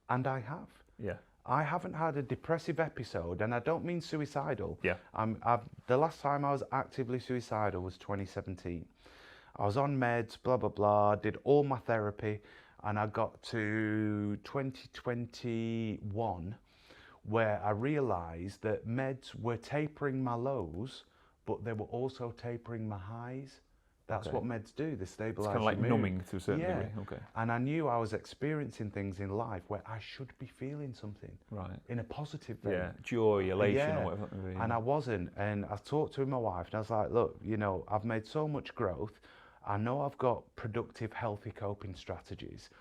And I have. Yeah. I haven't had a depressive episode, and I don't mean suicidal. Yeah. The last time I was actively suicidal was 2017. I was on meds, blah, blah, blah, did all my therapy, and I got to 2021 where I realised that meds were tapering my lows, but they were also tapering my highs. That's what meds do, they stabilise It's kind of like your mood. numbing to a certain degree. Okay. And I knew I was experiencing things in life where I should be feeling something. Right. In a positive way. Yeah, joy, elation, or whatever that may be. And I wasn't. And I talked to my wife and I was like, look, you know, I've made so much growth. I know I've got productive, healthy coping strategies.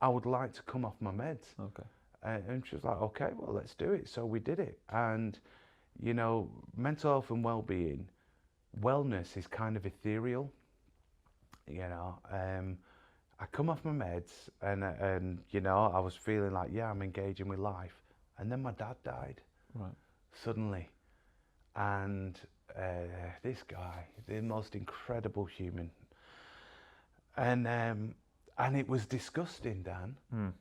I would like to come off my meds. Okay. And she was like, okay, well, let's do it. So we did it. And, you know, mental health and well-being, wellness is kind of ethereal. You know, I come off my meds and you know, I was feeling like, yeah, I'm engaging with life. And then my dad died. Right. Suddenly. And this guy, the most incredible human. And it was disgusting, Dan.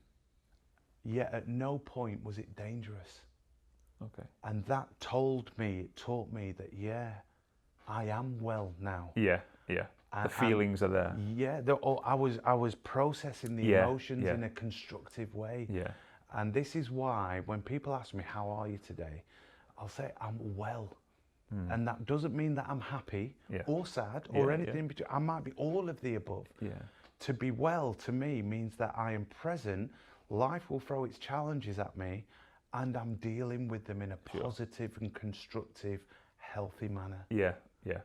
Yet at no point was it dangerous. Okay. And that taught me that, yeah, I am well now. Yeah, yeah. The feelings are there. Yeah, I was processing the emotions in a constructive way. Yeah. And this is why when people ask me, how are you today? I'll say, I'm well. And that doesn't mean that I'm happy or sad or anything between. I might be all of the above. Yeah. To be well, to me, means that I am present. Life will throw its challenges at me, and I'm dealing with them in a positive and constructive, healthy manner. Yeah, yeah.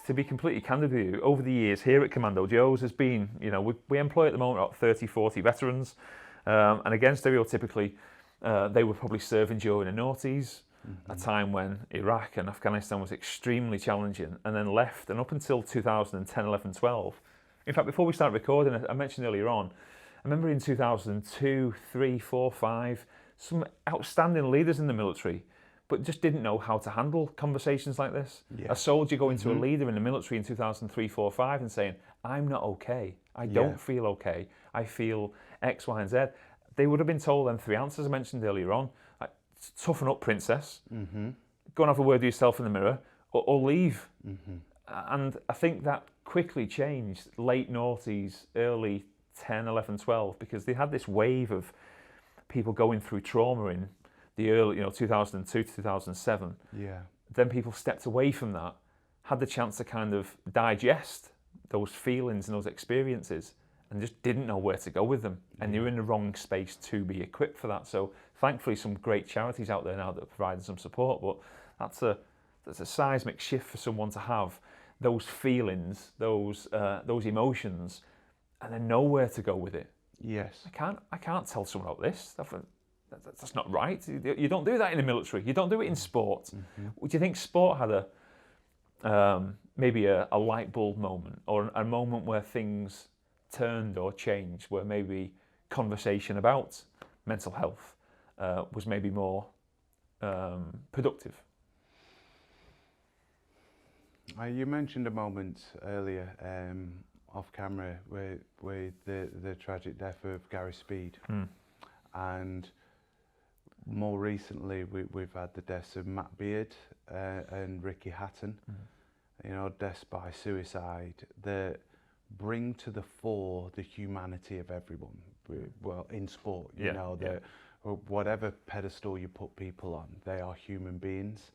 To be completely candid with you, over the years here at Commando, Joe's has been, you know, we employ at the moment about 30, 40 veterans. And again, stereotypically, they were probably serving during the noughties, a time when Iraq and Afghanistan was extremely challenging, and then left. And up until 2010, 11, 12. In fact, before we started recording, I mentioned earlier on, I remember in 2002, 3, 4, 5, some outstanding leaders in the military, but just didn't know how to handle conversations like this. Yeah. A soldier going to a leader in the military in 2003, 4, 5 and saying, I'm not okay. I don't feel okay. I feel X, Y, and Z. They would have been told them 3 answers I mentioned earlier on. Like, toughen up, princess. Go and have a word with yourself in the mirror, or leave. And I think that quickly changed late noughties, early 10, 11, 12, because they had this wave of people going through trauma in the early, 2002 to 2007. Yeah. Then people stepped away from that, had the chance to kind of digest those feelings and those experiences, and just didn't know where to go with them. And you're in the wrong space to be equipped for that. So thankfully, some great charities out there now that are providing some support. But that's a seismic shift for someone to have those feelings, those emotions, and then know where to go with it. Yes. I can't tell someone about this. That's not right. You don't do that in the military. You don't do it in sport. Do you think sport had maybe a light bulb moment, or a moment where things turned or changed, where maybe conversation about mental health was maybe more productive? You mentioned a moment earlier off camera with the tragic death of Gary Speed. And more recently, we've had the deaths of Matt Beard and Ricky Hatton. You know, deaths by suicide that bring to the fore the humanity of everyone. Well, in sport, you know, that whatever pedestal you put people on, they are human beings.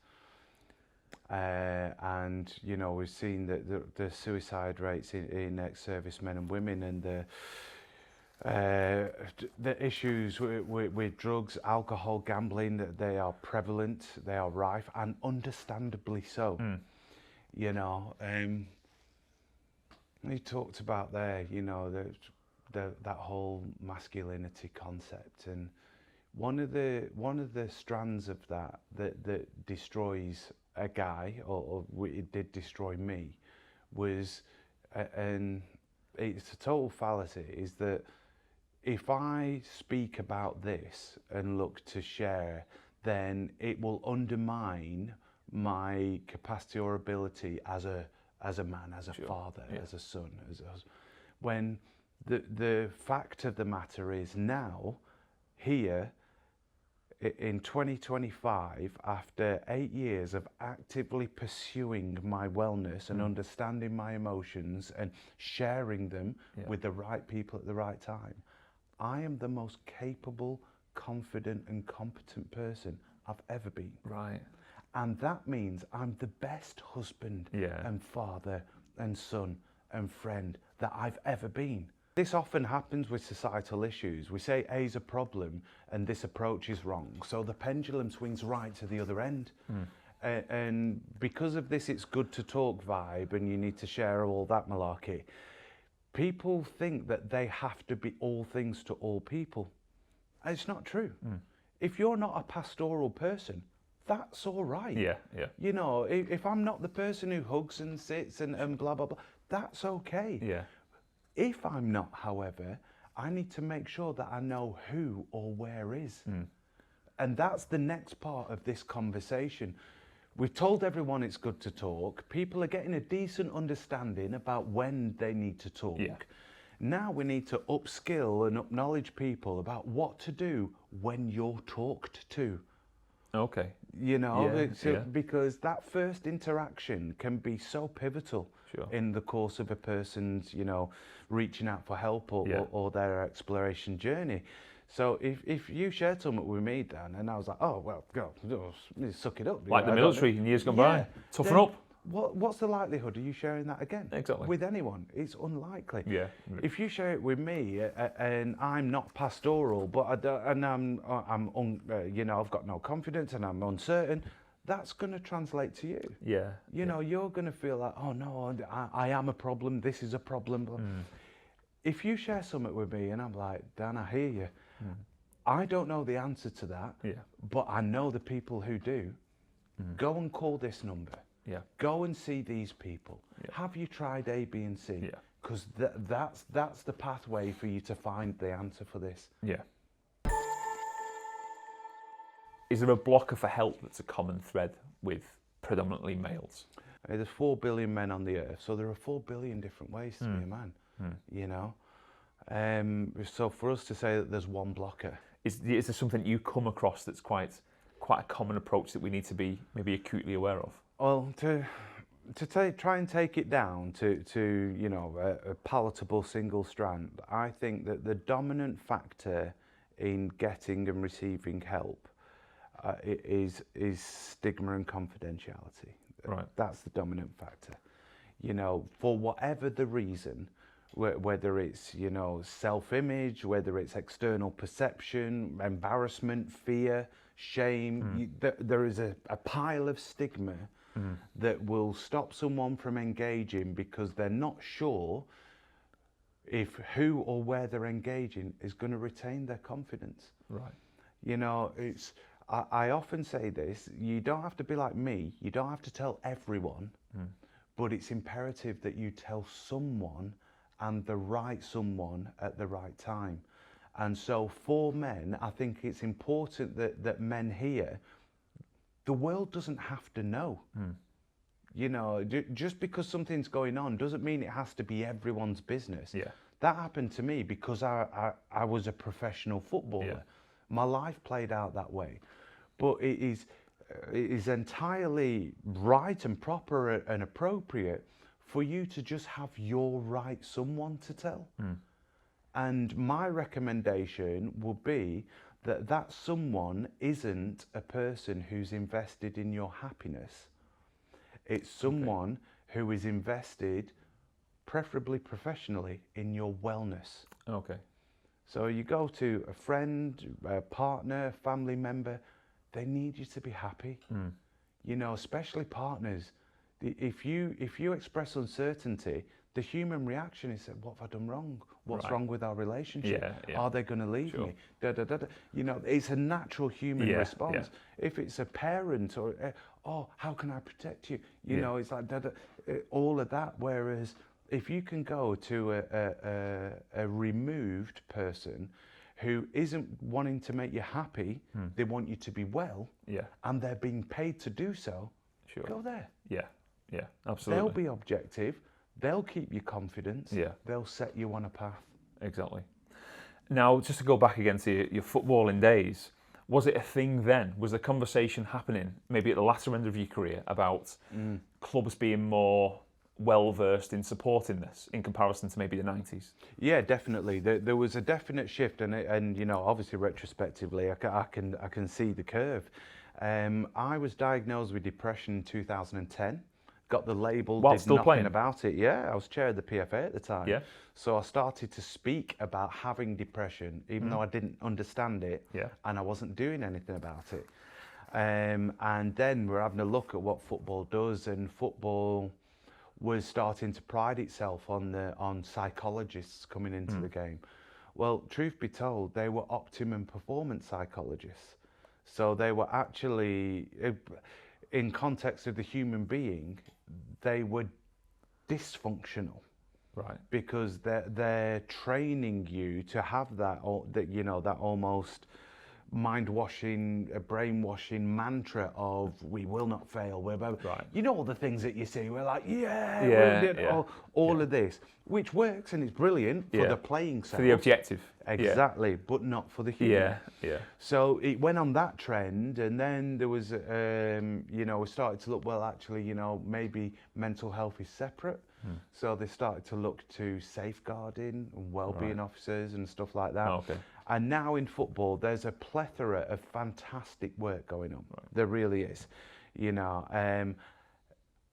And you know, we've seen that the suicide rates in ex-servicemen and women, and the issues with drugs, alcohol, gambling, that they are prevalent, they are rife, and understandably so. You know, he talked about there, you know, that whole masculinity concept, and one of the strands of that destroys a guy, or it did destroy me, was, and it's a total fallacy, is that if I speak about this and look to share, then it will undermine my capacity or ability as a man, as a father, as a son, when the fact of the matter is now, here, in 2025, after 8 years of actively pursuing my wellness and understanding my emotions and sharing them with the right people at the right time, I am the most capable, confident and competent person I've ever been. Right. And that means I'm the best husband and father and son and friend that I've ever been. This often happens with societal issues. We say A is a problem and this approach is wrong. So the pendulum swings right to the other end. And because of this it's good to talk vibe and you need to share all that malarkey, people think that they have to be all things to all people. And it's not true. If you're not a pastoral person, that's all right. Yeah, yeah. You know, if I'm not the person who hugs and sits and blah, blah, blah, that's okay. Yeah. If I'm not, however, I need to make sure that I know who or where is. And that's the next part of this conversation. We've told everyone it's good to talk. People are getting a decent understanding about when they need to talk. Yeah. Now we need to upskill and acknowledge people about what to do when you're talked to. Okay. You know, Yeah, because that first interaction can be so pivotal in the course of a person's, you know, reaching out for help or their exploration journey. So if you shared something with me, Dan, and I was like, oh, well, go, suck it up. Like the military in years gone by. Toughen up. What's the likelihood of you sharing that again? Exactly. With anyone? It's unlikely. Yeah. If you share it with me and I'm not pastoral, but I don't, and you know, I've got no confidence and I'm uncertain, that's going to translate to you. Yeah. You know, you're going to feel like, oh no, I am a problem. This is a problem. If you share something with me and I'm like, Dan, I hear you. I don't know the answer to that, but I know the people who do. Go and call this number. Go and see these people. Have you tried A, B, and C? Because that's the pathway for you to find the answer for this. Is there a blocker for help that's a common thread with predominantly males? There's 4 billion men on the earth, so there are 4 billion different ways to be a man. You know, so for us to say that there's one blocker, is there something you come across that's quite a common approach that we need to be maybe acutely aware of? Well, to try and take it down to you know a palatable single strand, I think that the dominant factor in getting and receiving help is stigma and confidentiality. Right. That's the dominant factor. You know, for whatever the reason, whether it's, you know, self-image, whether it's external perception, embarrassment, fear, shame, there is a pile of stigma that will stop someone from engaging because they're not sure if who or where they're engaging is going to retain their confidence. Right. You know, I often say this, you don't have to be like me, you don't have to tell everyone, but it's imperative that you tell someone, and the right someone at the right time. And so for men, I think it's important that men hear, the world doesn't have to know. You know, just because something's going on doesn't mean it has to be everyone's business. That happened to me because I was a professional footballer. My life played out that way. But it is entirely right and proper and appropriate for you to just have your right someone to tell. And my recommendation would be that someone isn't a person who's invested in your happiness. It's someone who is invested, preferably professionally, in your wellness. Okay. So you go to a friend, a partner, family member, they need you to be happy. You know, especially partners. If you express uncertainty, the human reaction is, what have I done wrong? What's wrong with our relationship? Are they going to leave me? You know, it's a natural human response. If it's a parent or, oh, how can I protect you? You know, it's like all of that. Whereas if you can go to a removed person who isn't wanting to make you happy, they want you to be well, and they're being paid to do so, go there. Yeah, absolutely. They'll be objective, they'll keep you confidence, they'll set you on a path. Exactly. Now, just to go back again to your footballing days, was it a thing then? Was the conversation happening maybe at the latter end of your career about clubs being more well versed in supporting this in comparison to maybe the 90s? Yeah, definitely. There was a definite shift, and you know, obviously retrospectively, I can see the curve. I was diagnosed with depression in 2010. Got the label, While did still nothing playing? about it. Yeah, I was chair of the PFA at the time. Yeah. So I started to speak about having depression, even though I didn't understand it, Yeah. and I wasn't doing anything about it. And then we're having a look at what football does, and football was starting to pride itself on psychologists coming into the game. Well, truth be told, they were optimum performance psychologists. So they were actually, in context of the human being, they were dysfunctional. Right. Because they're training you to have that that almost mind-washing, brainwashing mantra of "we will not fail." Right. You know all the things that you see. We're like, Yeah, we did yeah, all of this, which works and it's brilliant for the playing for the objective. exactly, but not for the human. Yeah. So it went on that trend, and then there was, we started to look, well, actually, maybe mental health is separate. So they started to look to safeguarding and wellbeing officers and stuff like that. Oh, okay. And now in football, there's a plethora of fantastic work going on. Right. There really is.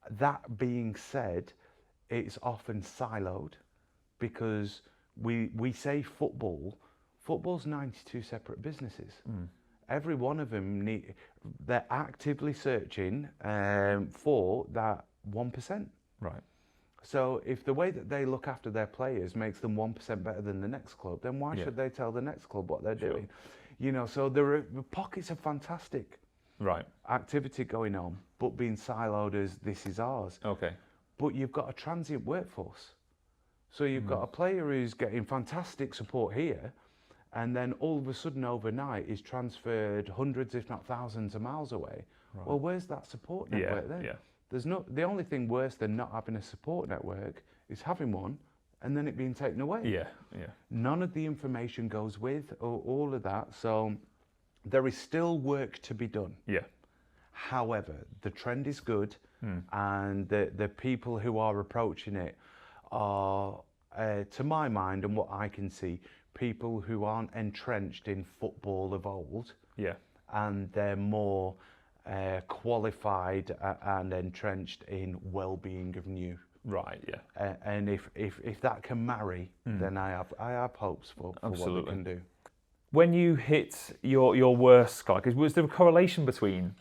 That being said, it's often siloed because we say football's 92 separate businesses. Every one of them they're actively searching for that 1%. Right. So if the way that they look after their players makes them 1% better than the next club, then why should they tell the next club what they're doing? So there are pockets of fantastic activity going on, but being siloed as this is ours. Okay. But you've got a transient workforce. So you've got a player who's getting fantastic support here, and then all of a sudden overnight is transferred hundreds, if not thousands of miles away. Right. Well, where's that support network then? Yeah. The only thing worse than not having a support network is having one and then it being taken away. Yeah. None of the information goes with all of that. So there is still work to be done. Yeah. However, the trend is good, and the people who are approaching it are, to my mind and what I can see, people who aren't entrenched in football of old. Yeah. And they're more qualified and entrenched in well-being of new. Right. Yeah. And if that can marry, then I have hopes for what we can do. When you hit your worst, Clark, was there a correlation between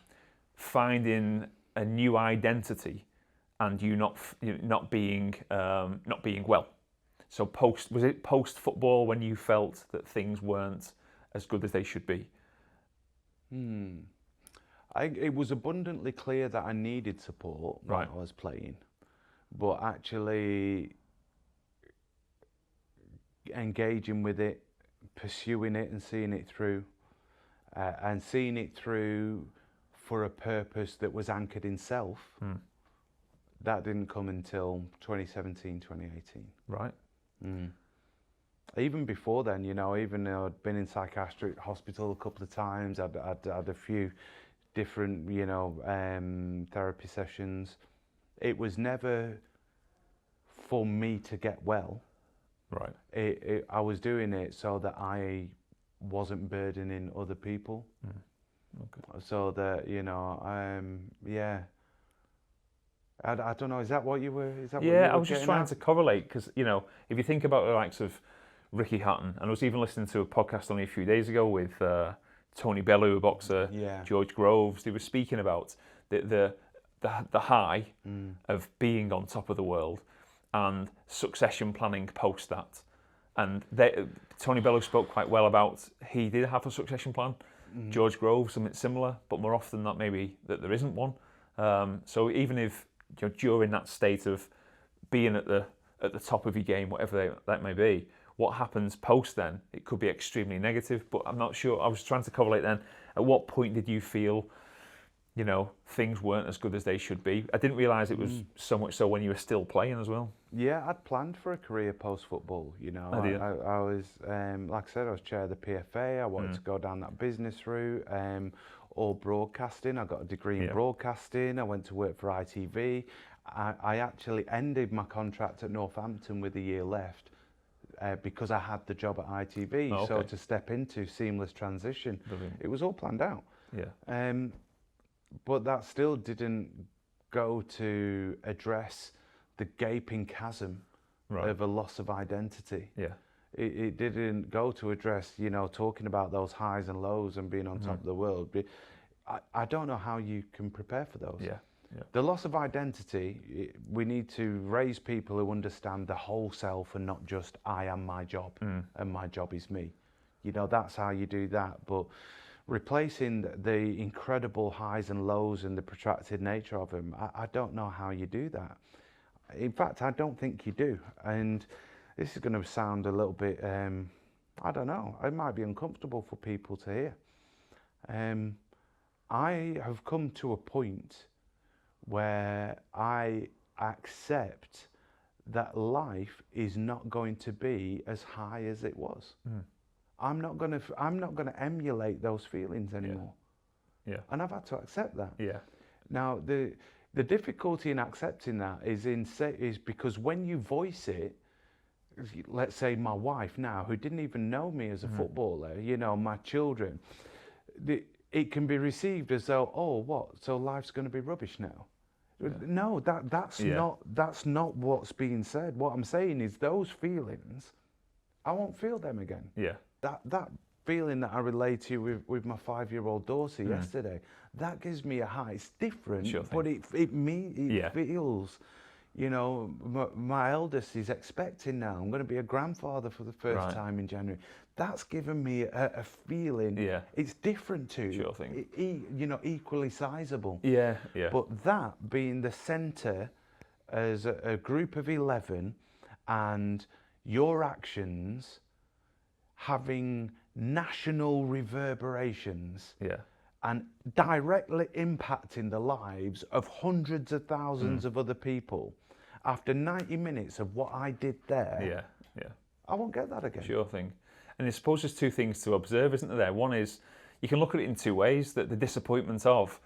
finding a new identity and you not being well? So was it post football when you felt that things weren't as good as they should be? It was abundantly clear that I needed support while I was playing, but actually engaging with it, pursuing it and seeing it through for a purpose that was anchored in self, that didn't come until 2017, 2018. Right. Even before then, even though I'd been in psychiatric hospital a couple of times, I'd had a few different, therapy sessions. It was never for me to get well. Right. I was doing it so that I wasn't burdening other people. Okay. So that, I don't know, is that what you were, I was just trying to correlate, because, if you think about the likes of Ricky Hatton, and I was even listening to a podcast only a few days ago with Tony Bellew, a boxer, George Groves. They were speaking about the high of being on top of the world and succession planning post that. And Tony Bellew spoke quite well about he did have a succession plan. George Groves, something similar, but more often that maybe that there isn't one. So even if during that state of being at the top of your game, whatever that may be, what happens post then, it could be extremely negative, but I'm not sure. I was trying to correlate then, at what point did you feel, things weren't as good as they should be? I didn't realise it was so much so when you were still playing as well. Yeah, I'd planned for a career post-football, I was, like I said, I was chair of the PFA, I wanted to go down that business route, or broadcasting. I got a degree in broadcasting, I went to work for ITV, I actually ended my contract at Northampton with a year left because I had the job at ITV. Oh, okay. So to step into seamless transition, Brilliant. it was all planned out. Yeah. But that still didn't go to address the gaping chasm of a loss of identity. Yeah. It didn't go to address, you know, talking about those highs and lows and being on top of the world. I don't know how you can prepare for those. Yeah. Yeah. The loss of identity, we need to raise people who understand the whole self and not just I am my job and my job is me. You know, that's how you do that. But replacing the incredible highs and lows and the protracted nature of them, I don't know how you do that. In fact, I don't think you do. And this is going to sound a little bit, I don't know, it might be uncomfortable for people to hear. I have come to a point where I accept that life is not going to be as high as it was. I'm not going to emulate those feelings anymore. Yeah. And I've had to accept that. Yeah. Now the difficulty in accepting that is because when you voice it, let's say my wife now, who didn't even know me as a footballer, you know, my children, it can be received as though, oh, what? So life's going to be rubbish now? Yeah. No, that's not what's being said. What I'm saying is those feelings, I won't feel them again. Yeah. That feeling that I relayed to you with my 5-year-old daughter yesterday, that gives me a high. It's different, but it feels. You know, my eldest is expecting now. I'm going to be a grandfather for the first time in January. That's given me a feeling. Yeah. It's different too. Sure thing. You know, equally sizable. Yeah, yeah. But that being the centre as a group of 11 and your actions having national reverberations. Yeah. And directly impacting the lives of hundreds of thousands of other people. After 90 minutes of what I did there, I won't get that again. Sure thing. And I suppose there's two things to observe, isn't there? One is, you can look at it in two ways, that the disappointment of,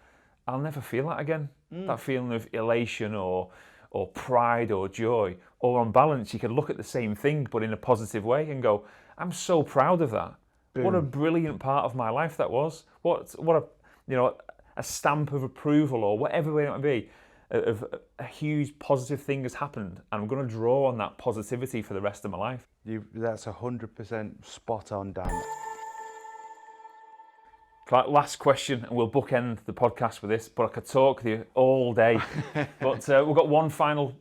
I'll never feel that again. That feeling of elation or pride or joy. Or on balance, you can look at the same thing, but in a positive way and go, I'm so proud of that. Boom. What a brilliant part of my life that was. What a, you know, a stamp of approval or whatever it might be, of a huge positive thing has happened. And I'm going to draw on that positivity for the rest of my life. That's 100% spot on, Dan. Last question, and we'll bookend the podcast with this, but I could talk to you all day. But we've got one final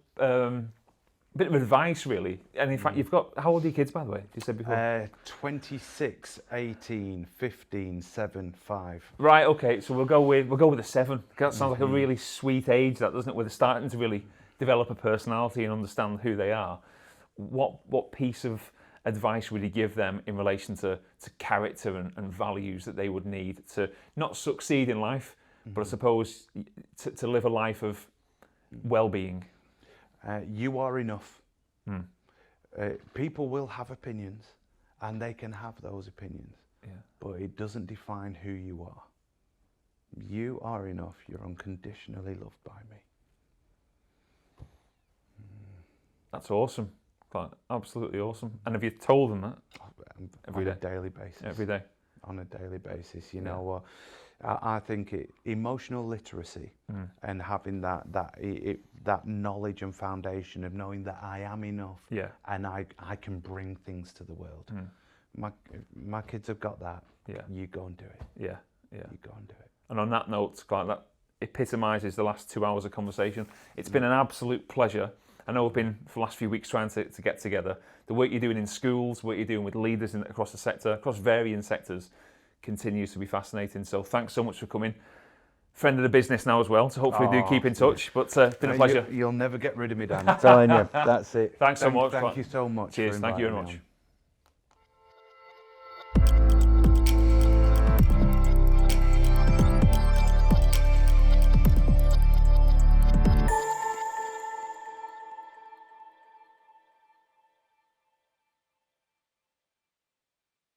bit of advice, really. And in fact, you've got, how old are your kids, by the way? You said before. 26, 18, 15, 7, 5. Right. Okay. So we'll go with a 7. That sounds like a really sweet age, that, doesn't it? Where they're starting to really develop a personality and understand who they are. What piece of advice would you give them in relation to character and values that they would need to not succeed in life, but I suppose to live a life of well-being? You are enough. People will have opinions, and they can have those opinions, but it doesn't define who you are. You are enough. You're unconditionally loved by me. That's awesome. Absolutely awesome. And have you told them that? On a daily basis. Every day. On a daily basis. You know, I think emotional literacy and having that knowledge and foundation of knowing that I am enough and I can bring things to the world. My kids have got that. Yeah. You go and do it. Yeah. You go and do it. And on that note, Clark, that epitomises the last 2 hours of conversation. It's been an absolute pleasure. I know we've been, for the last few weeks, trying to get together. The work you're doing in schools, what you're doing with leaders across the sector, across varying sectors, continues to be fascinating. So thanks so much for coming. Friend of the business now as well, so hopefully do keep in touch. But it's been a pleasure. You'll never get rid of me, Dan. I'm telling you, that's it. Thanks so much. Thank you so much. Cheers. Thank you very much.